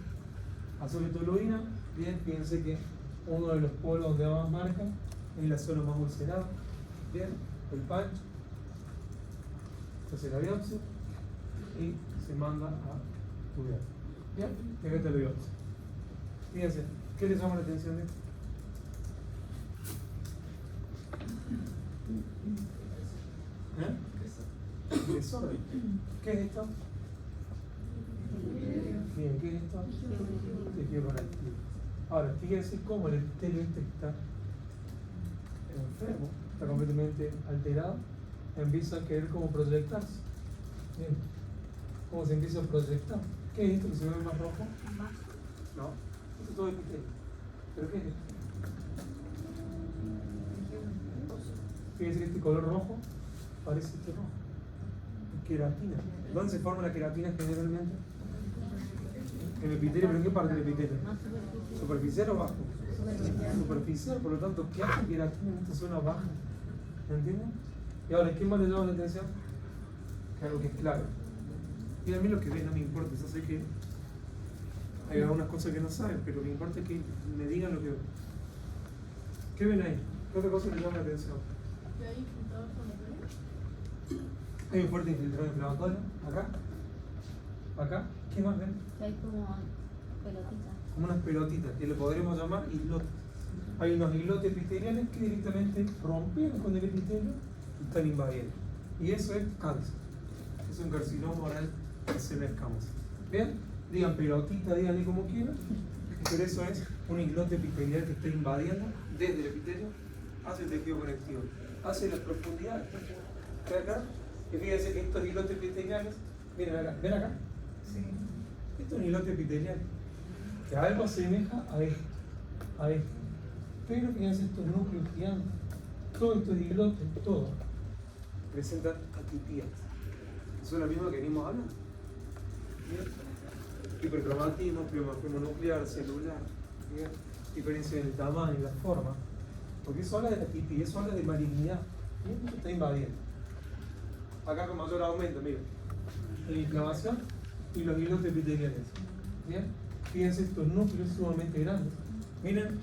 [SPEAKER 1] Azúcar toluina, bien, fíjense que uno de los polos donde más marca es la zona más ulcerada. Bien, el pancho, se hace la biopsia y se manda a estudiar. Bien, y acá está la biopsia. Fíjense, ¿qué les llama la atención de esto? ¿Eh? Desorden. ¿Qué es esto? Bien, ¿qué es esto? Tejido conectivo. Ahora, fíjense cómo el epitelio este que está enfermo, está completamente alterado, empieza a querer como proyectarse. Bien, ¿cómo se empieza a proyectar? ¿Qué es esto que se ve más rojo? No, esto es todo epitelio. ¿Pero qué es esto? Fíjense que este color rojo parece este rojo. Es queratina. ¿Dónde se forma la queratina generalmente? En el epitelio, ¿pero en qué parte del epitelio? ¿Superficial o bajo? Superficial, por lo tanto, ¿qué hace queratina en esta zona baja? ¿Me entienden? Y ahora, ¿qué más le llama la atención? Que algo que es clave. Y a mí lo que ven no me importa, yo sé que hay algunas cosas que no saben, pero lo que importa es que me digan lo que ven. ¿Qué ven ahí? ¿Qué otra cosa les llama la atención?
[SPEAKER 3] ¿Hay infiltrador inflamatorio?
[SPEAKER 1] Hay un fuerte infiltrado inflamatorio, acá, acá, ¿qué más ven?
[SPEAKER 3] Hay como pelotitas.
[SPEAKER 1] Como unas pelotitas, que le podremos llamar islotes. Hay unos islotes epiteliales que directamente rompieron con el epitelio y están invadiendo. Y eso es cáncer. Es un carcinoma oral de seno escamosa. ¿Bien? Digan pelotita, díganle como quieran, pero eso es un islote epitelial que está invadiendo desde el epitelio hacia el tejido conectivo, hacia las profundidades. ¿Ven acá? Y fíjense que estos islotes epiteliales, miren acá, ¿ven acá?
[SPEAKER 4] Sí.
[SPEAKER 1] Esto es un islote epitelial que algo asemeja a esto. Pero fíjense estos núcleos gigantes, todos estos islotes, todos presentan atipías. Eso es lo mismo que venimos hablando. ¿Bien? Hipercromatismo, pleomorfismo nuclear, celular, ¿bien? Diferencia en el tamaño, en la forma, porque eso habla de la atipia, eso habla de malignidad. ¿Bien? Esto está invadiendo. Acá con mayor aumento, miren, la inflamación y los islotes epiteliales. ¿Bien? Fíjense estos núcleos sumamente grandes. Miren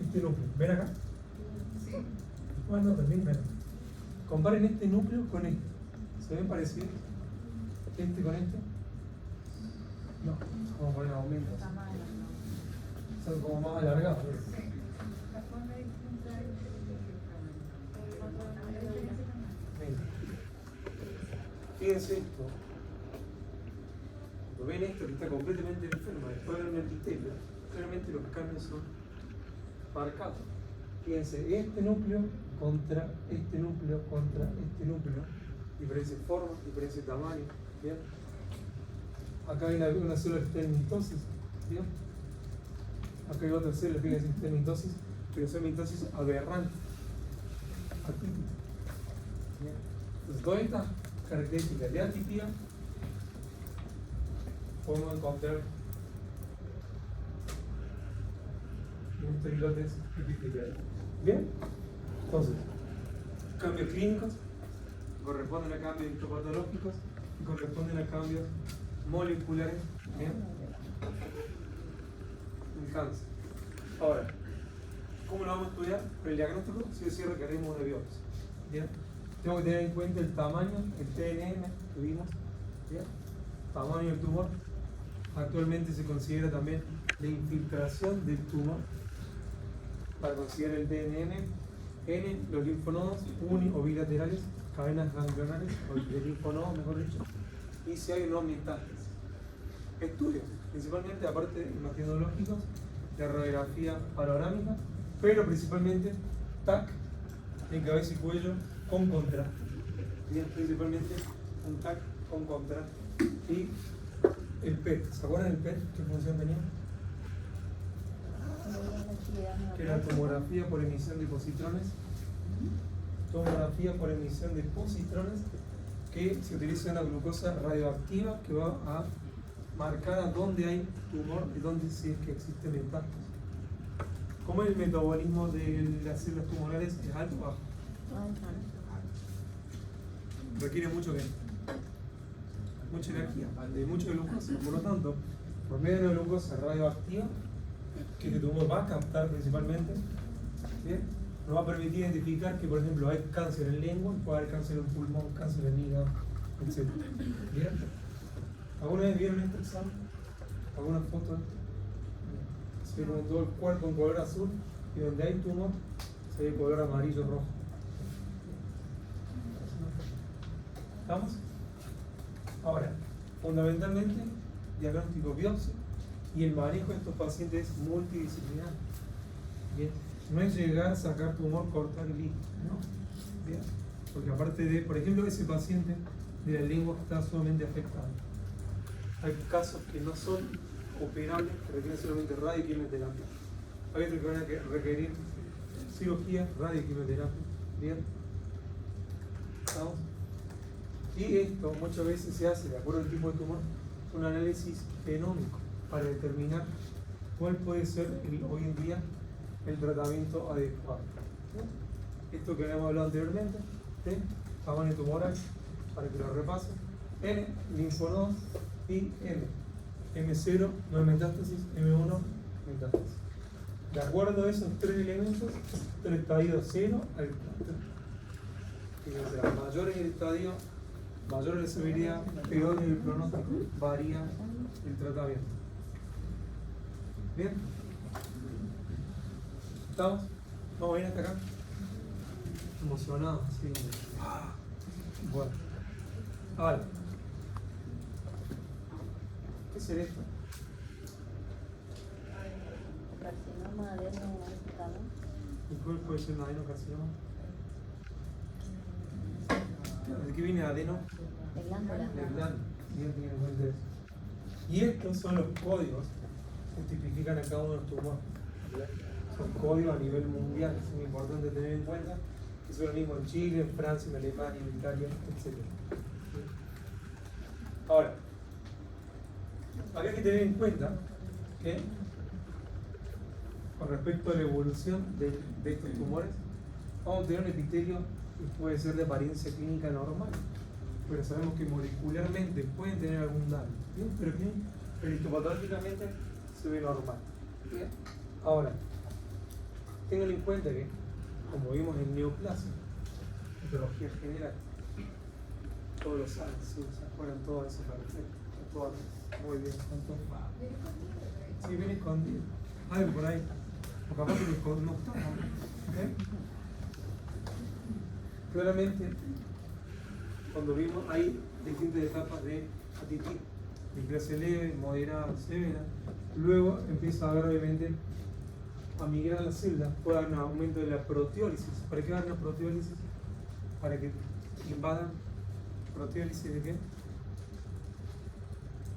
[SPEAKER 1] este núcleo, ¿ven acá?
[SPEAKER 4] Sí.
[SPEAKER 1] Bueno, también ven. Comparen este núcleo con este. ¿Se ven parecidos? ¿Este con este? No, vamos a poner aumentos.
[SPEAKER 3] Está mal, ¿no?
[SPEAKER 1] Son como más alargados.
[SPEAKER 4] La forma de encontrar
[SPEAKER 1] Miren. Fíjense esto. Cuando ven esto que está completamente enfermo, después ven un epitelio, claramente los cambios son marcados. Fíjense, este núcleo contra este núcleo contra este núcleo, diferencia de forma, diferencia de tamaño, ¿bien? Acá hay una célula que está en mitosis, ¿bien? Acá hay otra célula, fíjense, que está en mitosis, pero es mitosis aberrante, atípica. ¿Bien? Entonces, todas estas características de atipia podemos encontrar en estos islotes epiteliales. ¿Bien? Entonces, cambios clínicos, corresponden a cambios histopatológicos y corresponden a cambios moleculares en cáncer. Ahora, ¿cómo lo vamos a estudiar? Con el diagnóstico, sí o sí requerimos una biopsia. ¿Bien? Tengo que tener en cuenta el tamaño, el TNM que vimos, ¿bien? Tamaño del tumor. Actualmente se considera también la infiltración del tumor para considerar el TNM, N, los linfonodos uni o bilaterales, cadenas ganglionares o de linfonodos, mejor dicho, y si hay o no metástasis. Estudios, principalmente aparte de imagenológicos, de radiografía panorámica, pero principalmente TAC en cabeza y cuello con contraste. Bien, principalmente un TAC con contraste. Y el PET, ¿se acuerdan del PET? ¿Qué función tenía? Que era tomografía por emisión de positrones. Tomografía por emisión de positrones, que se utiliza una glucosa radioactiva que va a marcar a dónde hay tumor y dónde sí es que existe metástasis. ¿Cómo es el metabolismo de las células tumorales? ¿Es alto o bajo? Requiere mucha energía, de mucha glucosa. Por lo tanto, por medio de una glucosa radioactiva, que el tumor va a captar principalmente, ¿bien? Nos va a permitir identificar que, por ejemplo, hay cáncer en lengua, puede haber cáncer en pulmón, cáncer en hígado, etc. ¿Bien? ¿Alguna vez vieron este examen? ¿Alguna foto? Se ve como todo el cuerpo en color azul y donde hay tumor se ve color amarillo rojo. ¿Estamos? Ahora, fundamentalmente, diagnóstico biopsia y el manejo de estos pacientes es multidisciplinar. Bien, no es llegar, sacar tumor, cortar y listo, ¿no? Bien, porque aparte de, por ejemplo, ese paciente de la lengua está sumamente afectado. Hay casos que no son operables, que requieren solamente radioquimioterapia. Hay otros que van a requerir cirugía, radioquimioterapia. Bien, ¿estamos? Y esto muchas veces se hace, de acuerdo al tipo de tumor, un análisis genómico para determinar cuál puede ser hoy en día el tratamiento adecuado. Esto que habíamos hablado anteriormente, T, tamaño tumoral, para que lo repasen, N, linfonodos y M. M0, no hay metástasis, M1, metástasis. De acuerdo a esos tres elementos, el estadio 0 al 4. Y mientras mayor es el estadio, mayor la severidad, peor es el pronóstico, varía el tratamiento. ¿Bien? ¿Estamos? ¿Vamos bien hasta acá? Emocionados, sí. Bueno. Ahora, ¿qué será esto?
[SPEAKER 3] Carcinoma adenocarcinoma.
[SPEAKER 1] ¿Y cuál puede ser un adenocarcinoma? ¿De qué viene adeno?
[SPEAKER 3] De glándula.
[SPEAKER 1] De glándula. Bien, bien, en cuenta eso. Y estos son los códigos que tipifican a cada uno de los tumores. Son códigos a nivel mundial, es muy importante tener en cuenta que son lo mismo en Chile, en Francia, en Alemania, en Italia, etc. Ahora, habría que tener en cuenta que con respecto a la evolución de estos tumores, vamos a tener un epitelio que puede ser de apariencia clínica normal, pero sabemos que molecularmente pueden tener algún daño, ¿bien? Pero histopatológicamente se ve normal. ¿Bien? Ahora, tengan en cuenta que, como vimos en neoplasia, histología general, todos los saben, sí, se acuerdan todo eso perfecto, todo muy bien, están todos. Sí, viene escondido, algo por ahí, o capaz que no está, ¿okay? Claramente, cuando vimos, hay distintas etapas de atitis, de clase leve, moderada, severa. Luego empieza a haber, obviamente, a migrar a las células. Puede haber un aumento de la proteólisis. ¿Para qué va a haber una proteólisis? Para que invadan. ¿Proteólisis de qué?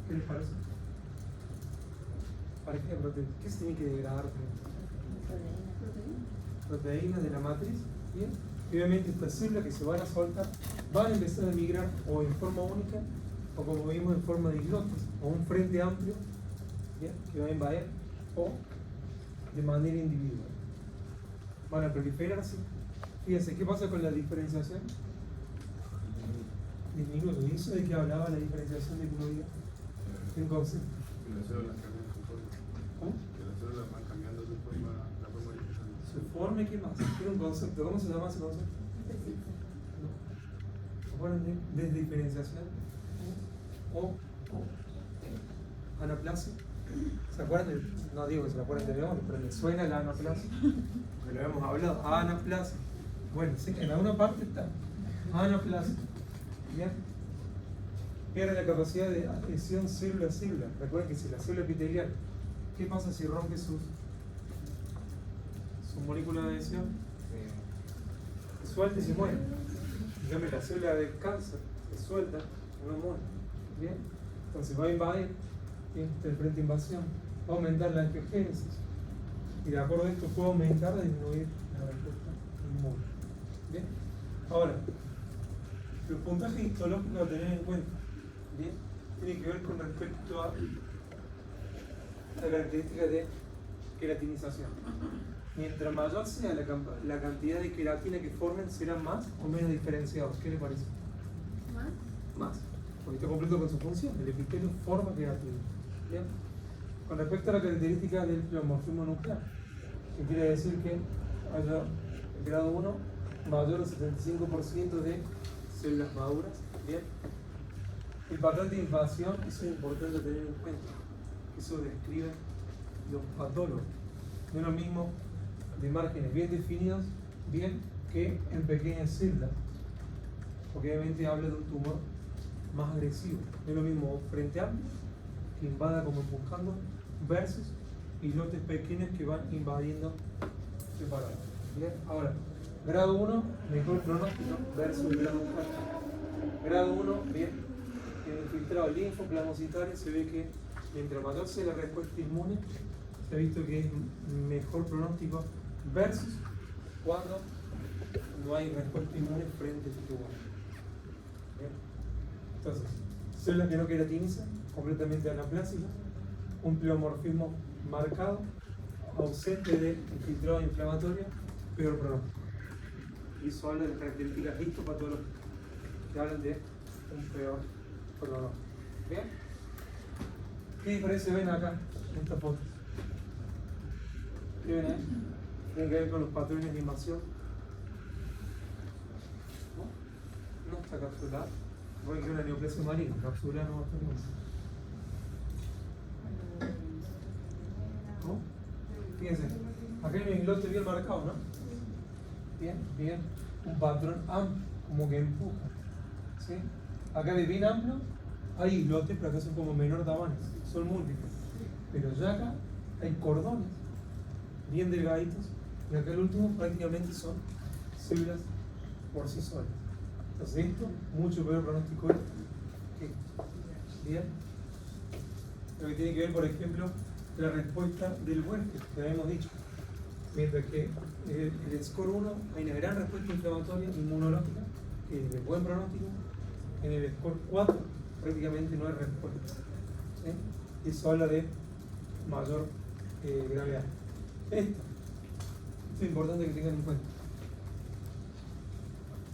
[SPEAKER 1] ¿Qué les parece? ¿Para qué la proteólisis? ¿Qué se tiene que degradar? Proteínas de la matriz. ¿Bien? Y obviamente estas células que se van a soltar van a empezar a migrar o en forma única o como vimos en forma de islotes o un frente amplio, ¿bien? Que va a invadir o de manera individual. Van a proliferarse Fíjense, ¿qué pasa con la diferenciación? Disminuye. ¿Y eso de qué hablaba la diferenciación disminuida? En concepto.
[SPEAKER 7] Que las células cambian su forma.
[SPEAKER 1] ¿Cómo?
[SPEAKER 7] Que las células van cambiando su forma, la forma de
[SPEAKER 1] Su forma y qué más. Tiene un concepto. ¿Cómo se llama ese concepto? No. ¿Se acuerdan de desdiferenciación? O anaplasia. ¿Se acuerdan de, no digo que se la acuerden de memoria, pero les suena la anaplasia? Que lo hemos hablado. Anaplasia. Bueno, sí, en alguna parte está. Anaplasia. Bien. Pierde la capacidad de adhesión célula a célula. Recuerden que si la célula epitelial, ¿qué pasa si rompe su molécula de adhesión? Se suelta y se muere. En cambio, la célula de cáncer se suelta y no muere. Bien. Entonces va a invadir, el frente invasión, va a aumentar la angiogénesis. Y de acuerdo a esto puede aumentar o disminuir la respuesta inmune. Bien. Ahora, el puntaje histológico a tener en cuenta, ¿bien? Tiene que ver con respecto a la característica de queratinización. Mientras mayor sea la cantidad de queratina que formen, serán más o menos diferenciados. ¿Qué le parece? Más. Porque está completo con su función. El epitelio forma queratina. ¿Bien? Con respecto a la característica del pleomorfismo nuclear, que quiere decir que haya el grado 1 mayor al 75% de células maduras. Bien. El patrón de invasión, eso es importante tener en cuenta. Eso describe los patólogos. No es lo mismo de márgenes bien definidos, bien, que en pequeñas células. Porque obviamente habla de un tumor más agresivo. No es lo mismo frente amplio, que invada como empujando, versus islotes pequeños que van invadiendo separados. Bien. Ahora, grado 1, mejor pronóstico versus grado 4. Grado 1, bien, en el infiltrado linfoplasmocitario se ve que mientras mayor sea la respuesta inmune, se ha visto que es mejor pronóstico versus cuando no hay respuesta inmune frente al tumor. Bien. Entonces, células que no queratinizan, completamente anaplásicas, un pleomorfismo marcado, ausente de infiltrado inflamatorio, peor pronóstico. Y eso habla de características histopatológicas que hablan de un peor pronóstico. ¿Bien? ¿Qué diferencia ven acá en esta foto? ¿Qué ven ahí? ¿Tienen que ver con los patrones de invasión? ¿No? No está capsulada. Voy a que una neoplasia marina, capsulada no va a estar nunca. ¿Cómo? Fíjense, acá hay un islote bien marcado, ¿no? Bien, bien. Un patrón amplio, como que empuja. ¿Sí? Acá de bien amplio hay islotes, pero acá son como menor tamaño, son múltiples. Pero ya acá hay cordones bien delgaditos, y acá el último prácticamente son células por sí solas. Entonces esto, mucho peor pronóstico es que bien. Lo que tiene que ver, por ejemplo, la respuesta del huésped, que habíamos dicho. Mientras que el score 1 hay una gran respuesta inflamatoria inmunológica, que es de buen pronóstico. En el score 4 prácticamente no hay respuesta. ¿Sí? Y eso habla de mayor gravedad. Esto es importante que tengan en cuenta.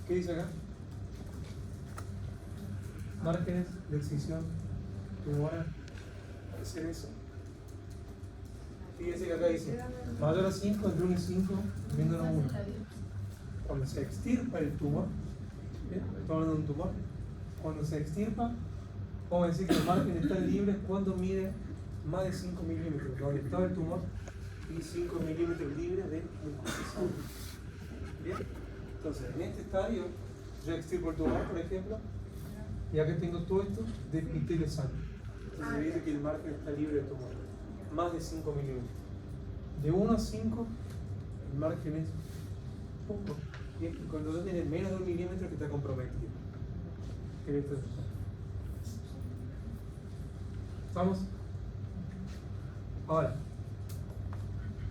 [SPEAKER 1] ¿Qué dice acá? Márgenes de excisión tumoral. ¿Puede ser eso? Fíjense que acá dice mayor a 5, entre 1 y 5, menor a 1. Cuando se extirpa el tumor, ¿bien? Estamos hablando de un tumor. Cuando se extirpa, vamos a decir que los márgenes están libres cuando mide más de 5 milímetros, donde estaba el tumor, y 5 milímetros libres de mucosa. Bien, entonces en este estadio, yo extirpo el tumor, por ejemplo, y acá tengo todo esto de epitelio sano. Entonces se dice que el margen está libre de tumor, más de 5 milímetros. De 1 a 5, el margen es poco. Y cuando ya tiene menos de 1 milímetro, que está comprometido. ¿Estamos? Ahora,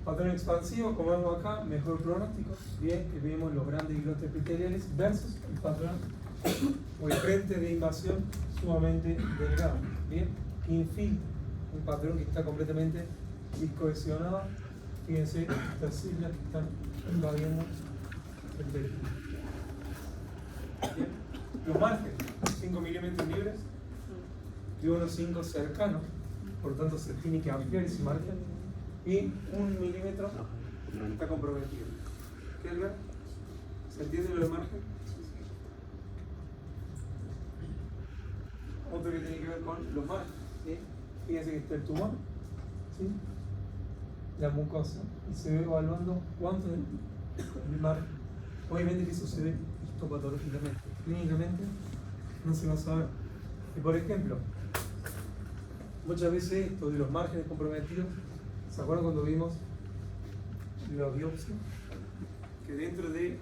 [SPEAKER 1] patrón expansivo, como vemos acá, mejor pronóstico. Bien, que vemos los grandes islotes epiteliales versus el patrón o el frente de invasión sumamente delgado. Bien, infiltra, un patrón que está completamente discohesionado. Fíjense, estas células que están invadiendo Bien. Los márgenes, 5 milímetros libres y unos 5 cercanos, por lo tanto se tiene que ampliar ese margen, y 1 milímetro está comprometido. ¿Qué, Edgar? ¿Se entiende lo del margen? Otro que tiene que ver con los márgenes, ¿sí? Fíjense que está el tumor, ¿sí? La mucosa, y se ve evaluando cuánto es el margen. Obviamente que eso se ve histopatológicamente, clínicamente no se va a saber. Y por ejemplo, muchas veces esto de los márgenes comprometidos, ¿se acuerdan cuando vimos la biopsia? Que dentro de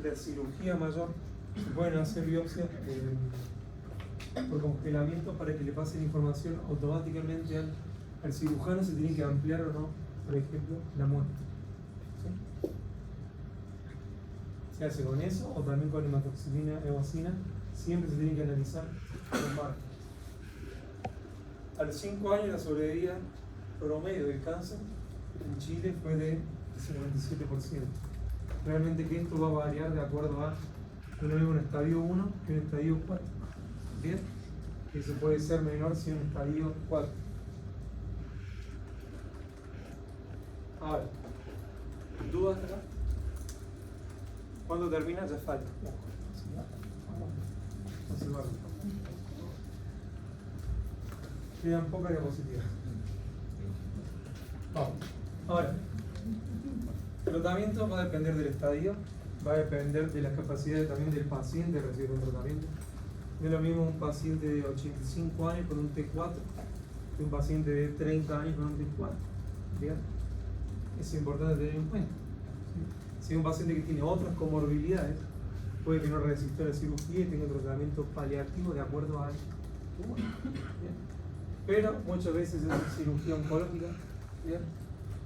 [SPEAKER 1] la cirugía mayor se pueden hacer biopsias por congelamiento para que le pasen información automáticamente al cirujano si tiene que ampliar o no, por ejemplo, la muestra. ¿Sí? Se hace con eso o también con hematoxilina eosina, siempre se tiene que analizar los márgenes. A los 5 años la sobrevida promedio del cáncer en Chile fue de 57%. Realmente que esto va a variar de acuerdo a un estadio 1 y un estadio 4. ¿Bien? Eso puede ser menor si un estadio 4. Ahora, ¿dudas acá? ¿Cuándo termina? Ya falta. Quedan pocas diapositivas. Vamos. Ahora, el tratamiento va a depender del estadio, va a depender de las capacidades también del paciente de recibir un tratamiento. No es lo mismo un paciente de 85 años con un T4 que un paciente de 30 años con un T4. ¿Bien? Es importante tener en cuenta. Si es un paciente que tiene otras comorbilidades, puede que no resista la cirugía y tenga un tratamiento paliativo de acuerdo a tumor. ¿Bien? Pero muchas veces es cirugía oncológica, ¿bien?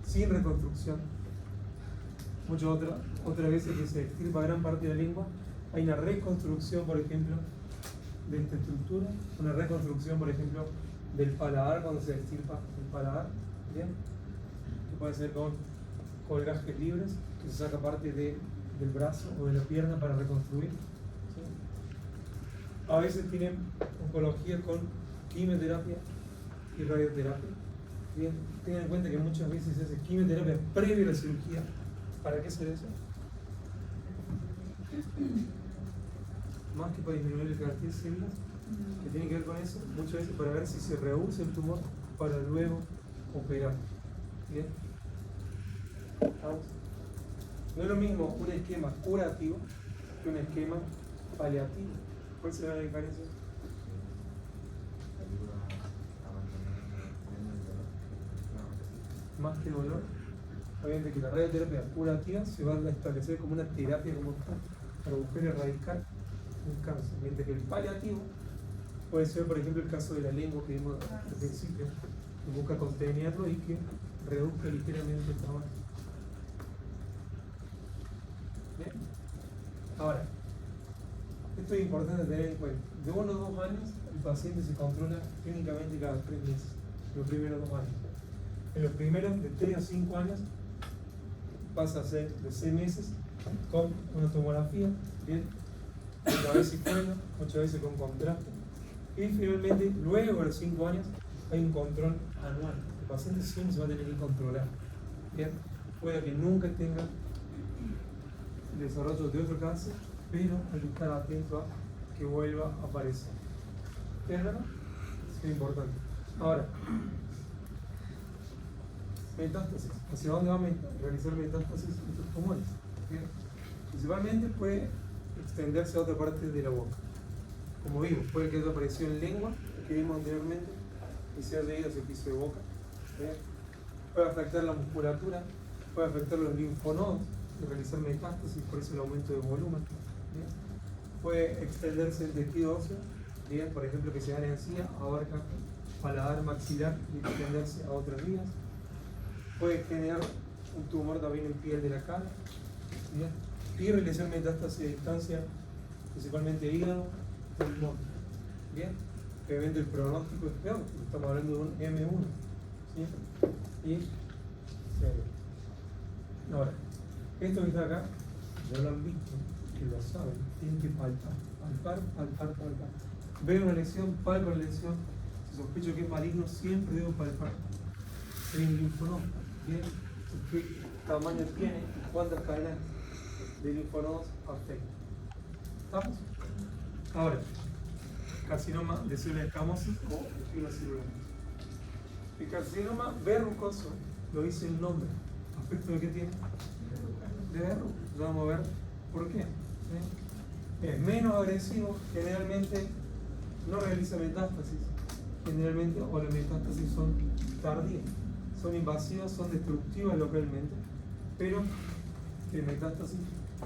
[SPEAKER 1] Sin reconstrucción. Muchas otras veces que se extirpa gran parte de la lengua, hay una reconstrucción, por ejemplo, de esta estructura, una reconstrucción, por ejemplo, del paladar cuando se extirpa el paladar, ¿bien? Que puede ser con colgajes libres, que se saca parte del brazo o de la pierna para reconstruir. ¿Sí? A veces tienen oncología con quimioterapia y radioterapia. Bien, tengan en cuenta que muchas veces se hace quimioterapia previa a la cirugía. ¿Para qué hacer eso? Más que para disminuir el cartel de células, que tiene que ver con eso, muchas veces para ver si se reduce el tumor para luego operar. ¿Bien? ¿Vamos? No es lo mismo un esquema curativo que un esquema paliativo. ¿Cuál será la diferencia? Más que dolor. Obviamente que la radioterapia curativa se va a establecer como una terapia como tal para buscar erradicar un cáncer, mientras que el paliativo puede ser, por ejemplo, el caso de la lengua que vimos al principio, que busca contenerlo y que reduzca ligeramente el tamaño. Bien. Ahora, esto es importante tener en cuenta. De 1 a 2 años, el paciente se controla clínicamente cada 3 meses, los primeros 2 años. En los primeros de 3 a 5 años, pasa a ser de 6 meses con una tomografía, bien, muchas veces psicoidal, muchas veces con contraste, y finalmente, luego de los 5 años, hay un control anual. El paciente siempre se va a tener que controlar. Bien, puede que nunca tenga el desarrollo de otro cáncer, pero hay que estar atento a que vuelva a aparecer. ¿Claro? Es importante. Ahora, metástasis. ¿Hacia dónde va a realizar metástasis estos tumores? ¿Bien? Principalmente puede extenderse a otra parte de la boca. Como vimos, puede que haya aparecido en lengua, que vimos anteriormente, y se haya ido hacia el piso de boca. ¿Bien? Puede afectar la musculatura, puede afectar los linfonodos y realizar metástasis, por eso el aumento de volumen. ¿Bien? Puede extenderse el tejido óseo, ¿bien? Por ejemplo, que se da en encía, abarca paladar, maxilar y extenderse a otras vías. Puede generar un tumor también en piel de la cara, ¿bien? Y realizar metástasis a distancia, principalmente hígado, pulmón. Bien, obviamente el pronóstico es peor, porque estamos hablando de un M1, ¿sí? Y ahora, esto que está acá ya lo han visto, que lo saben, tienen que palpar. Veo una lesión, palpo la lesión, si sospecho que es maligno, siempre debo palpar. Hay un linfonodo, ¿bien? ¿Qué tamaño tiene? ¿Cuántas cadenas de linfonodos afectan? ¿Estamos? Ahora, carcinoma de células escamosas o espinas celulares. El carcinoma verrucoso lo dice el nombre. ¿Aspecto de qué tiene? De verruga. Ya vamos a ver por qué. ¿Sí? Es menos agresivo, generalmente no realiza metástasis. Generalmente, o las metástasis son tardías, son invasivas, son destructivas localmente, pero tiene metástasis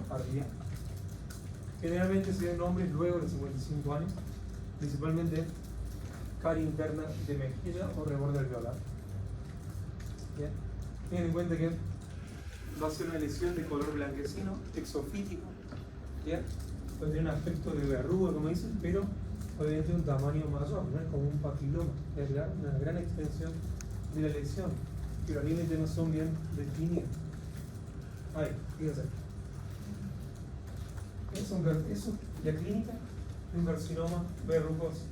[SPEAKER 1] tardía. Generalmente se dan nombres luego de los 55 años, principalmente carie interna de mejilla o reborde alveolar. ¿Bien? Tengan en cuenta que va a ser una lesión de color blanquecino, exofítico, ¿bien? Puede tener un aspecto de verruga, como dicen, pero obviamente un tamaño mayor, no es como un papiloma, es una gran extensión de la lesión, que los límites no son bien definidos. Ahí, fíjense. Eso, la clínica de un carcinoma verrucoso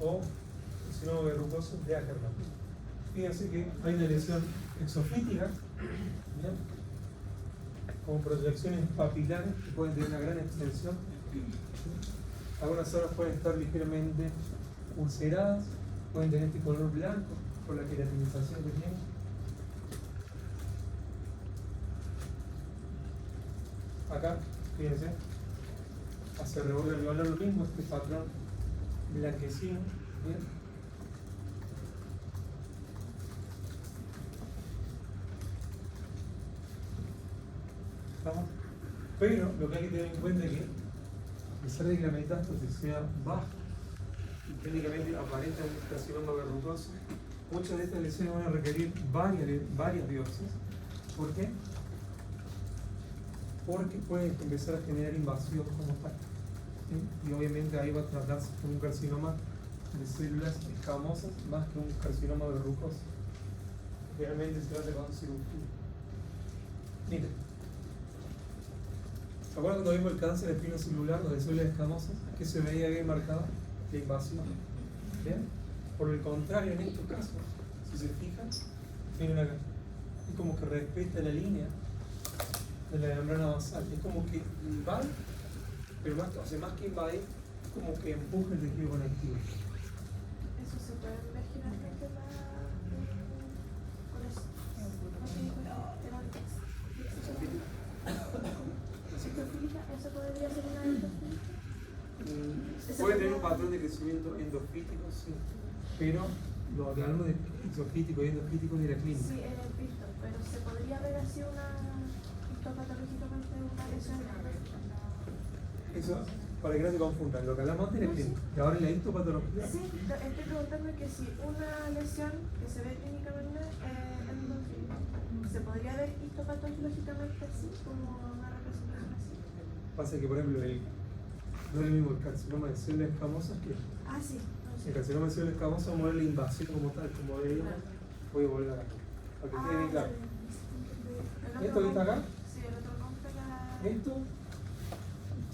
[SPEAKER 1] o carcinoma verrucoso de Ackermann. Fíjense que hay una lesión exofítica, ¿bien? Con proyecciones papilares que pueden tener una gran extensión. Algunas zonas pueden estar ligeramente ulceradas, pueden tener este color blanco por la queratinización que tienen. Acá, fíjense, hacia reborde alveolar lo mismo, este patrón blanquecino, ¿bien? ¿Estamos? Pero lo que hay que tener en cuenta es que, a pesar de que la metástasis sea baja y clínicamente aparenta un carcinoma verrucoso, muchas de estas lesiones van a requerir varias biopsias. ¿Por qué? Porque pueden empezar a generar invasivos como tal. ¿Sí? Y obviamente ahí va a tratarse con un carcinoma de células escamosas más que un carcinoma verrucoso. Realmente se trata con cirugía. Miren, ¿se acuerdan cuando vimos el cáncer espinocelular o de células escamosas? Que se veía bien marcada la invasión. ¿Bien? Por el contrario, en estos casos, si se fijan, miren acá, es como que respeta la línea de la membrana basal, es como que invade, pero más que invade, es como que empuja el tejido conectivo.
[SPEAKER 4] Eso se puede ver generalmente con eso. ¿Eso podría ser una endofílica?
[SPEAKER 1] Puede tener un patrón de crecimiento endofítico, sí, pero lo hablamos de exofítico y endofítico de la clínica.
[SPEAKER 4] Sí, en el visto, pero se podría ver así histopatológicamente una lesión endofílica.
[SPEAKER 1] Eso, para que no se confundan, lo que hablamos antes de la clínica, y ahora en la histopatología.
[SPEAKER 4] Sí, estoy preguntando que si una lesión que se ve clínicamente endofílica, ¿se podría ver histopatológicamente así, como una representación así?
[SPEAKER 1] Pasa que, por ejemplo, no es lo mismo el carcinoma de células escamosas que
[SPEAKER 4] Ah, sí.
[SPEAKER 1] el carcinoma de células escamosas muere la invasión como tal, como de voy a volver acá, para que quede bien claro. ¿Esto que está acá?
[SPEAKER 4] Sí, el otro nombre la...
[SPEAKER 1] Esto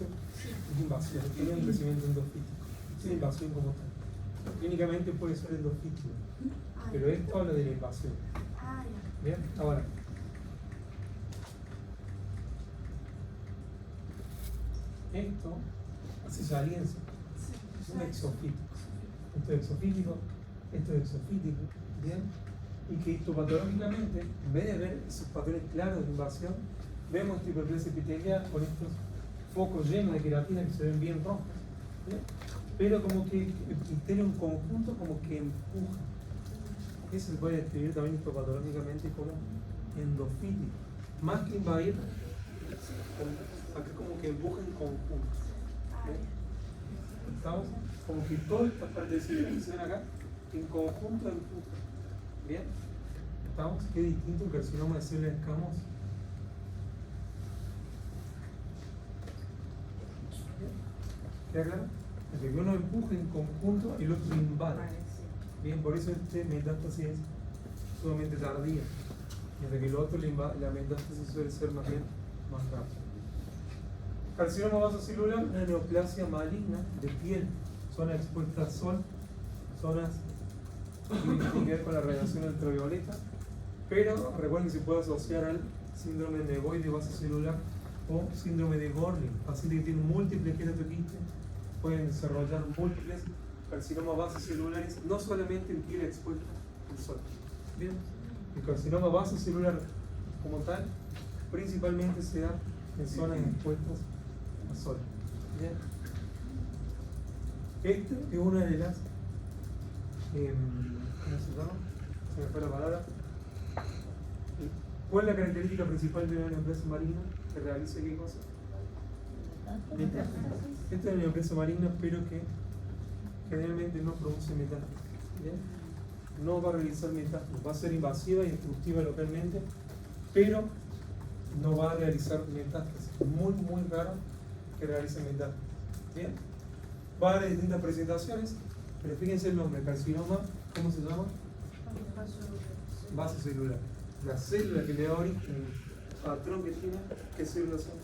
[SPEAKER 1] es invasión, tiene un crecimiento endofítico, es invasión como tal. Clínicamente puede ser endofítico, pero esto habla de la invasión.
[SPEAKER 4] Ah, ya.
[SPEAKER 1] Bien, ahora. Esto hace salienza, es un exofítico. Esto es exofítico, esto es exofítico, ¿bien? Y que histopatológicamente, en vez de ver esos patrones claros de invasión, vemos esta hiperplasia epitelial con estos focos llenos de queratina que se ven bien rojos, ¿bien? Pero como que tiene un conjunto como que empuja. Eso se puede describir también histopatológicamente como endofítico. Más que invadir, acá como que empuja en conjunto. ¿Bien? ¿Estamos? Como que todas estas partecitas que se ven acá, en conjunto empuja. ¿Bien? ¿Estamos? Qué distinto un carcinoma de células escamosas. ¿Queda claro? Desde que uno empuja en conjunto, el otro invade. Bien, por eso este metástasis es sumamente tardía. Mientras que el otro, la metástasis suele ser más bien más rápido. Carcinoma vasocelular, una neoplasia maligna de piel, zona expuesta al sol, zonas que tienen que ver con la radiación ultravioleta, pero recuerden que se puede asociar al síndrome de nevoide vasocelular o síndrome de Gorlin. Pacientes que tienen múltiples queratoquistes pueden desarrollar múltiples carcinomas vasocelulares, no solamente en piel expuesta al sol. Bien, el carcinoma vasocelular como tal principalmente se da en zonas expuestas al sol. Bien, esta es una de las ¿cómo se llama? Se me fue la palabra. ¿Cuál es la característica principal de una neoplasia maligna que realiza qué cosa? Metástasis. Esta es una neoplasia maligna, pero que generalmente no produce metástasis. ¿Bien? No va a realizar metástasis, va a ser invasiva y destructiva localmente, pero no va a realizar metástasis. Muy, muy raro que realice metástasis. ¿Bien? Va a haber distintas presentaciones, pero fíjense el nombre, carcinoma, ¿cómo se llama? Vasocelular. La célula que le da origen, el patrón que tiene, ¿qué células son?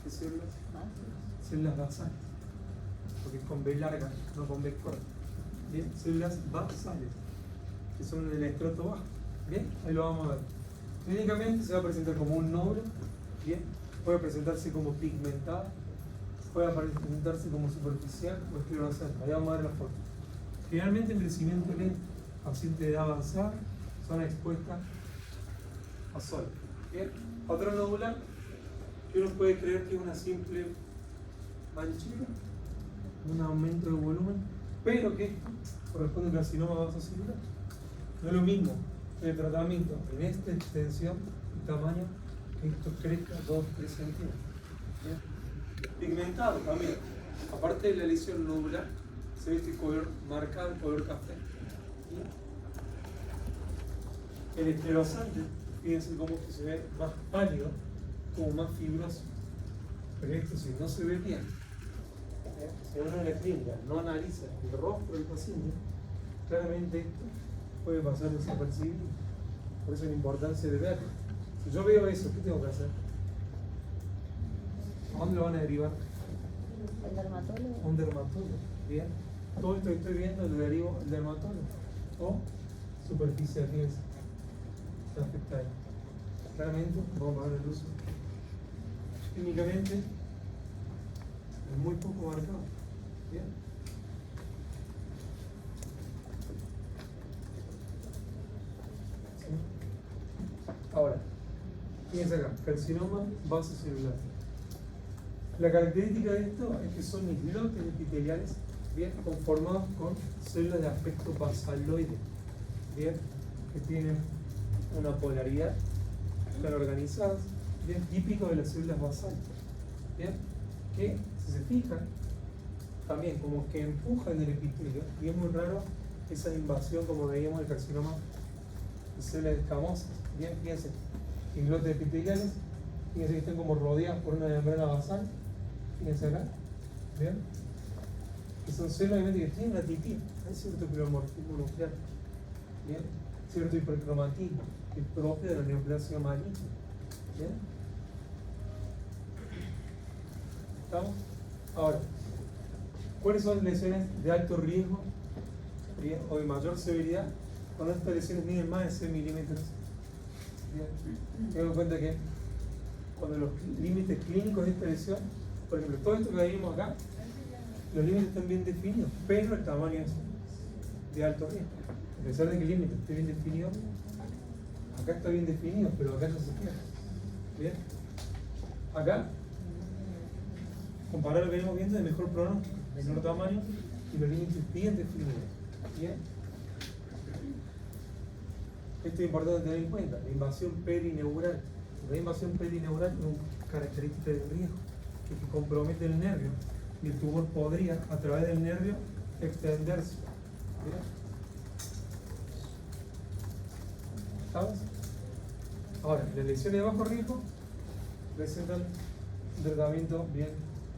[SPEAKER 1] ¿Qué células? Células basales. Porque es con B larga, no con B corta. Bien, células basales, que son en el escroto bajo. Bien, ahí lo vamos a ver. Clínicamente se va a presentar como un nódulo. Bien, puede presentarse como pigmentado, puede presentarse como superficial o esclerosal. Ahí vamos a ver la foto. Generalmente en crecimiento lento, paciente de edad avanzada, zona expuesta a sol. Bien, patrón nodular, que uno puede creer que es una simple manchita, un aumento de volumen, pero que corresponde a un carcinoma vasocelular. No es lo mismo el tratamiento en esta extensión y tamaño que esto crezca 2-3 centímetros. Bien, pigmentado también, aparte de la lesión nodular, se ve este color marcado, color café. Bien. El esclerosante, fíjense cómo que se ve más pálido, como más fibroso. Pero esto sí, no se ve bien. Si uno en la clínica no analiza el rostro del paciente, claramente esto puede pasar desapercibido. Por eso la importancia de verlo. Si yo veo eso, ¿qué tengo que hacer? ¿A dónde lo van a derivar?
[SPEAKER 3] El dermatólogo.
[SPEAKER 1] A un dermatólogo. Bien. Todo esto que estoy viendo lo derivo al dermatólogo. O superficie, fíjense. Se afecta ahí. Claramente, vamos a ver el uso. Clínicamente es muy poco marcado. Bien. ¿Sí? Ahora, fíjense acá, carcinoma vasocelular. La característica de esto es que son islotes epiteliales, bien, conformados con células de aspecto basaloide, bien, que tienen una polaridad, están organizadas, bien, típico de las células basales, bien, que si se fijan, también como que empujan el epitelio, y es muy raro esa invasión como veíamos el carcinoma de células escamosas, bien, fíjense, islotes epiteliales, fíjense que están como rodeadas por una membrana basal, fíjense acá, bien, que son células obviamente que tienen una titina, hay cierto pleomorfismo nuclear, bien, cierto hipercromatismo, que es propio de la neoplasia maligna. ¿Bien? ¿Estamos? Ahora, ¿cuáles son lesiones de alto riesgo, bien, o de mayor severidad cuando estas lesiones miden más de 6 milímetros? Bien, tengo en cuenta que cuando los límites clínicos de esta lesión, por ejemplo, todo esto que vimos acá, los límites están bien definidos, pero el tamaño es de alto riesgo. A pesar de que el límite esté bien definido, acá está bien definido, pero acá no se queda. Bien. Acá, comparar lo que venimos viendo de mejor pronóstico, menor tamaño y los límites bien definidos. Bien. Esto es importante tener en cuenta, la invasión perineural. La invasión perineural es una característica del riesgo, que compromete el nervio y el tumor podría, a través del nervio, extenderse. Bien. ¿Estamos? Ahora, las lesiones de bajo riesgo presentan un tratamiento bien,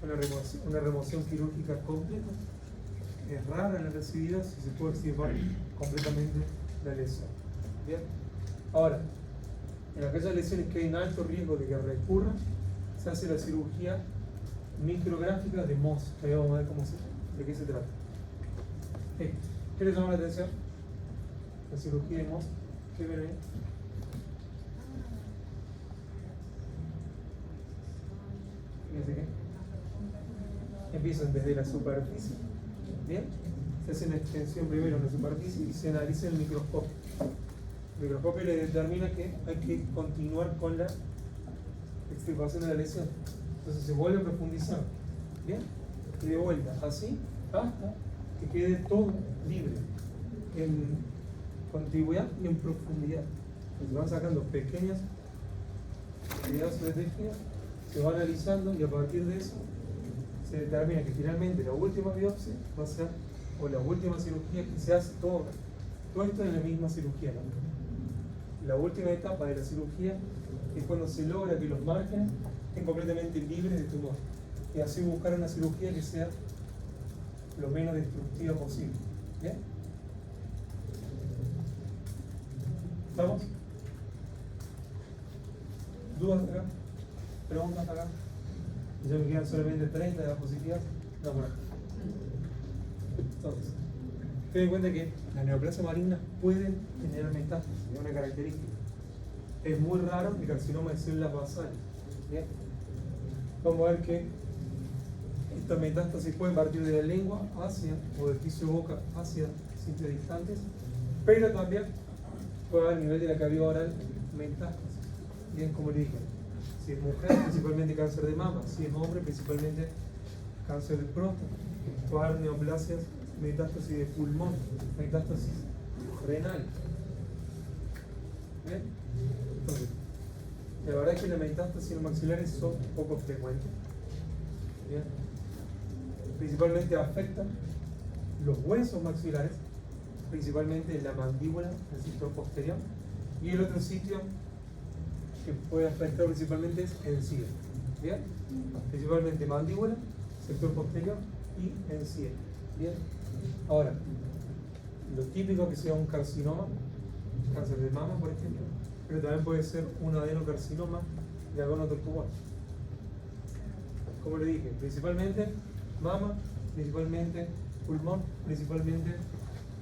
[SPEAKER 1] una remoción quirúrgica completa. Es rara la recidiva si se puede extirpar completamente la lesión. Bien. Ahora, En aquellas lesiones que hay en alto riesgo de que recurra, se hace la cirugía micrográfica de Mohs. Ahí vamos a ver de qué se trata. ¿Qué le llama la atención? La cirugía de Mohs. ¿Qué ven ahí? Fíjense que empiezan desde la superficie. Bien, se hace una extensión primero en la superficie y se analiza en el microscopio. El microscopio le determina que hay que continuar con la extirpación de la lesión. Entonces se vuelve a profundizar. Bien, y de vuelta, así hasta que quede todo libre en continuidad y en profundidad. Se van sacando pequeños pedazos de tejido, se va analizando y a partir de eso se determina que finalmente la última biopsia va a ser, o la última cirugía que se hace, todo esto en la misma cirugía, ¿no? La última etapa de la cirugía es cuando se logra que los márgenes estén completamente libres de tumor y así buscar una cirugía que sea lo menos destructiva posible. ¿Bien? ¿Estamos? ¿Dudas acá? ¿Preguntas acá? Ya me quedan solamente 30 diapositivas. No, por acá. Entonces, ten en cuenta que las neoplasias malignas pueden tener metástasis, es una característica. Es muy raro el carcinoma de células basales. ¿Bien? Vamos a ver que esta metástasis puede partir de la lengua hacia, o del piso de boca hacia sitios distantes, pero también puede haber a nivel de la cavidad oral metástasis. Bien, como le dije, si es mujer, principalmente cáncer de mama; si es hombre, principalmente cáncer de próstata. Puede haber neoplasias, metástasis de pulmón, metástasis renal. Bien, entonces, la verdad es que las metástasis en los maxilares son poco frecuentes. Bien, principalmente afectan los huesos maxilares, principalmente la mandíbula, el sector posterior, y el otro sitio que puede afectar principalmente es encía. Bien, principalmente mandíbula, sector posterior y encía. Bien, ahora, lo típico es que sea un carcinoma, cáncer de mama, por ejemplo, pero también puede ser un adenocarcinoma de algún otro tumor. Como le dije, principalmente mama, principalmente pulmón, principalmente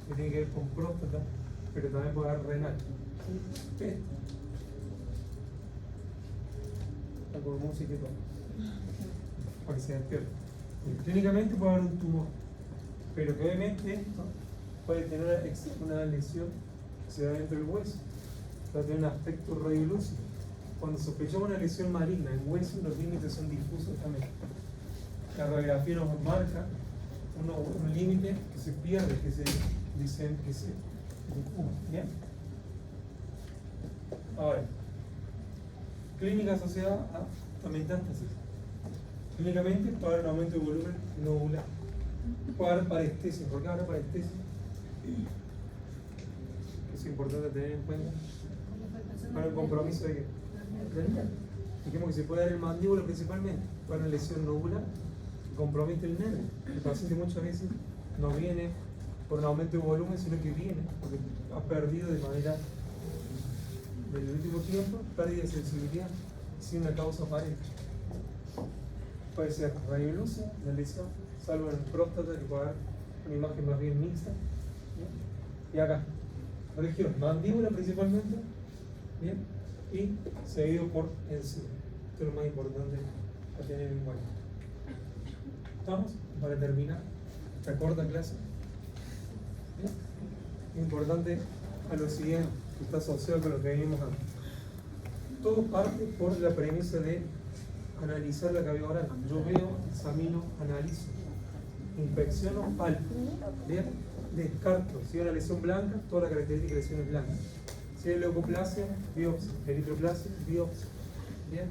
[SPEAKER 1] que tiene que ver con próstata, pero también puede haber renal. ¿Qué? Está con música y todo, para que se despierte. Clínicamente puede haber un tumor, pero que obviamente esto puede tener una lesión que se da dentro del hueso, va a tener un aspecto radiolúcido. Cuando sospechamos una lesión maligna en hueso, los límites son difusos también. La radiografía nos marca un límite que se pierde, que se difuma. ¿Bien? Ahora, clínica asociada a metástasis. Clínicamente puede haber un aumento de volumen nodular. Puede haber parestesia. ¿Por qué habrá parestesia? Es importante tener en cuenta para el compromiso de que dijimos que se puede dar el mandíbulo principalmente para una lesión nodular que compromete el nervio. El paciente muchas veces no viene por un aumento de volumen, sino que viene porque ha perdido de manera del último tiempo, pérdida de sensibilidad sin una causa aparente. Puede ser radiolúcida la lesión, salvo en próstata, que puede haber una imagen más bien mixta. ¿Bien? Y acá, región mandíbula principalmente, ¿bien? Y seguido por encía. Esto es lo más importante a tener en cuenta. ¿Estamos? Para terminar esta corta clase. ¿Bien? Importante a lo siguiente, que está asociado con lo que venimos antes. Todo parte por la premisa de analizar la cavidad oral. Yo veo, examino, analizo, inspecciono, palpo. Bien, descarto. Si hay una lesión blanca, toda la característica de lesión es blanca. Si hay leucoplasia, biopsia. Eritroplasia, biopsia. Bien.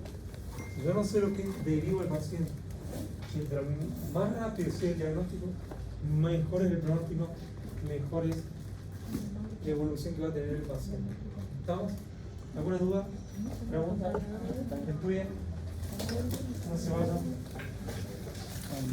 [SPEAKER 1] Si yo no sé lo que deriva el paciente, mientras más rápido sea el diagnóstico, mejor es el pronóstico, mejor es la evolución que va a tener el paciente. ¿Estamos? ¿Alguna duda? ¿Pregunta? ¿Estudien? No se vayan.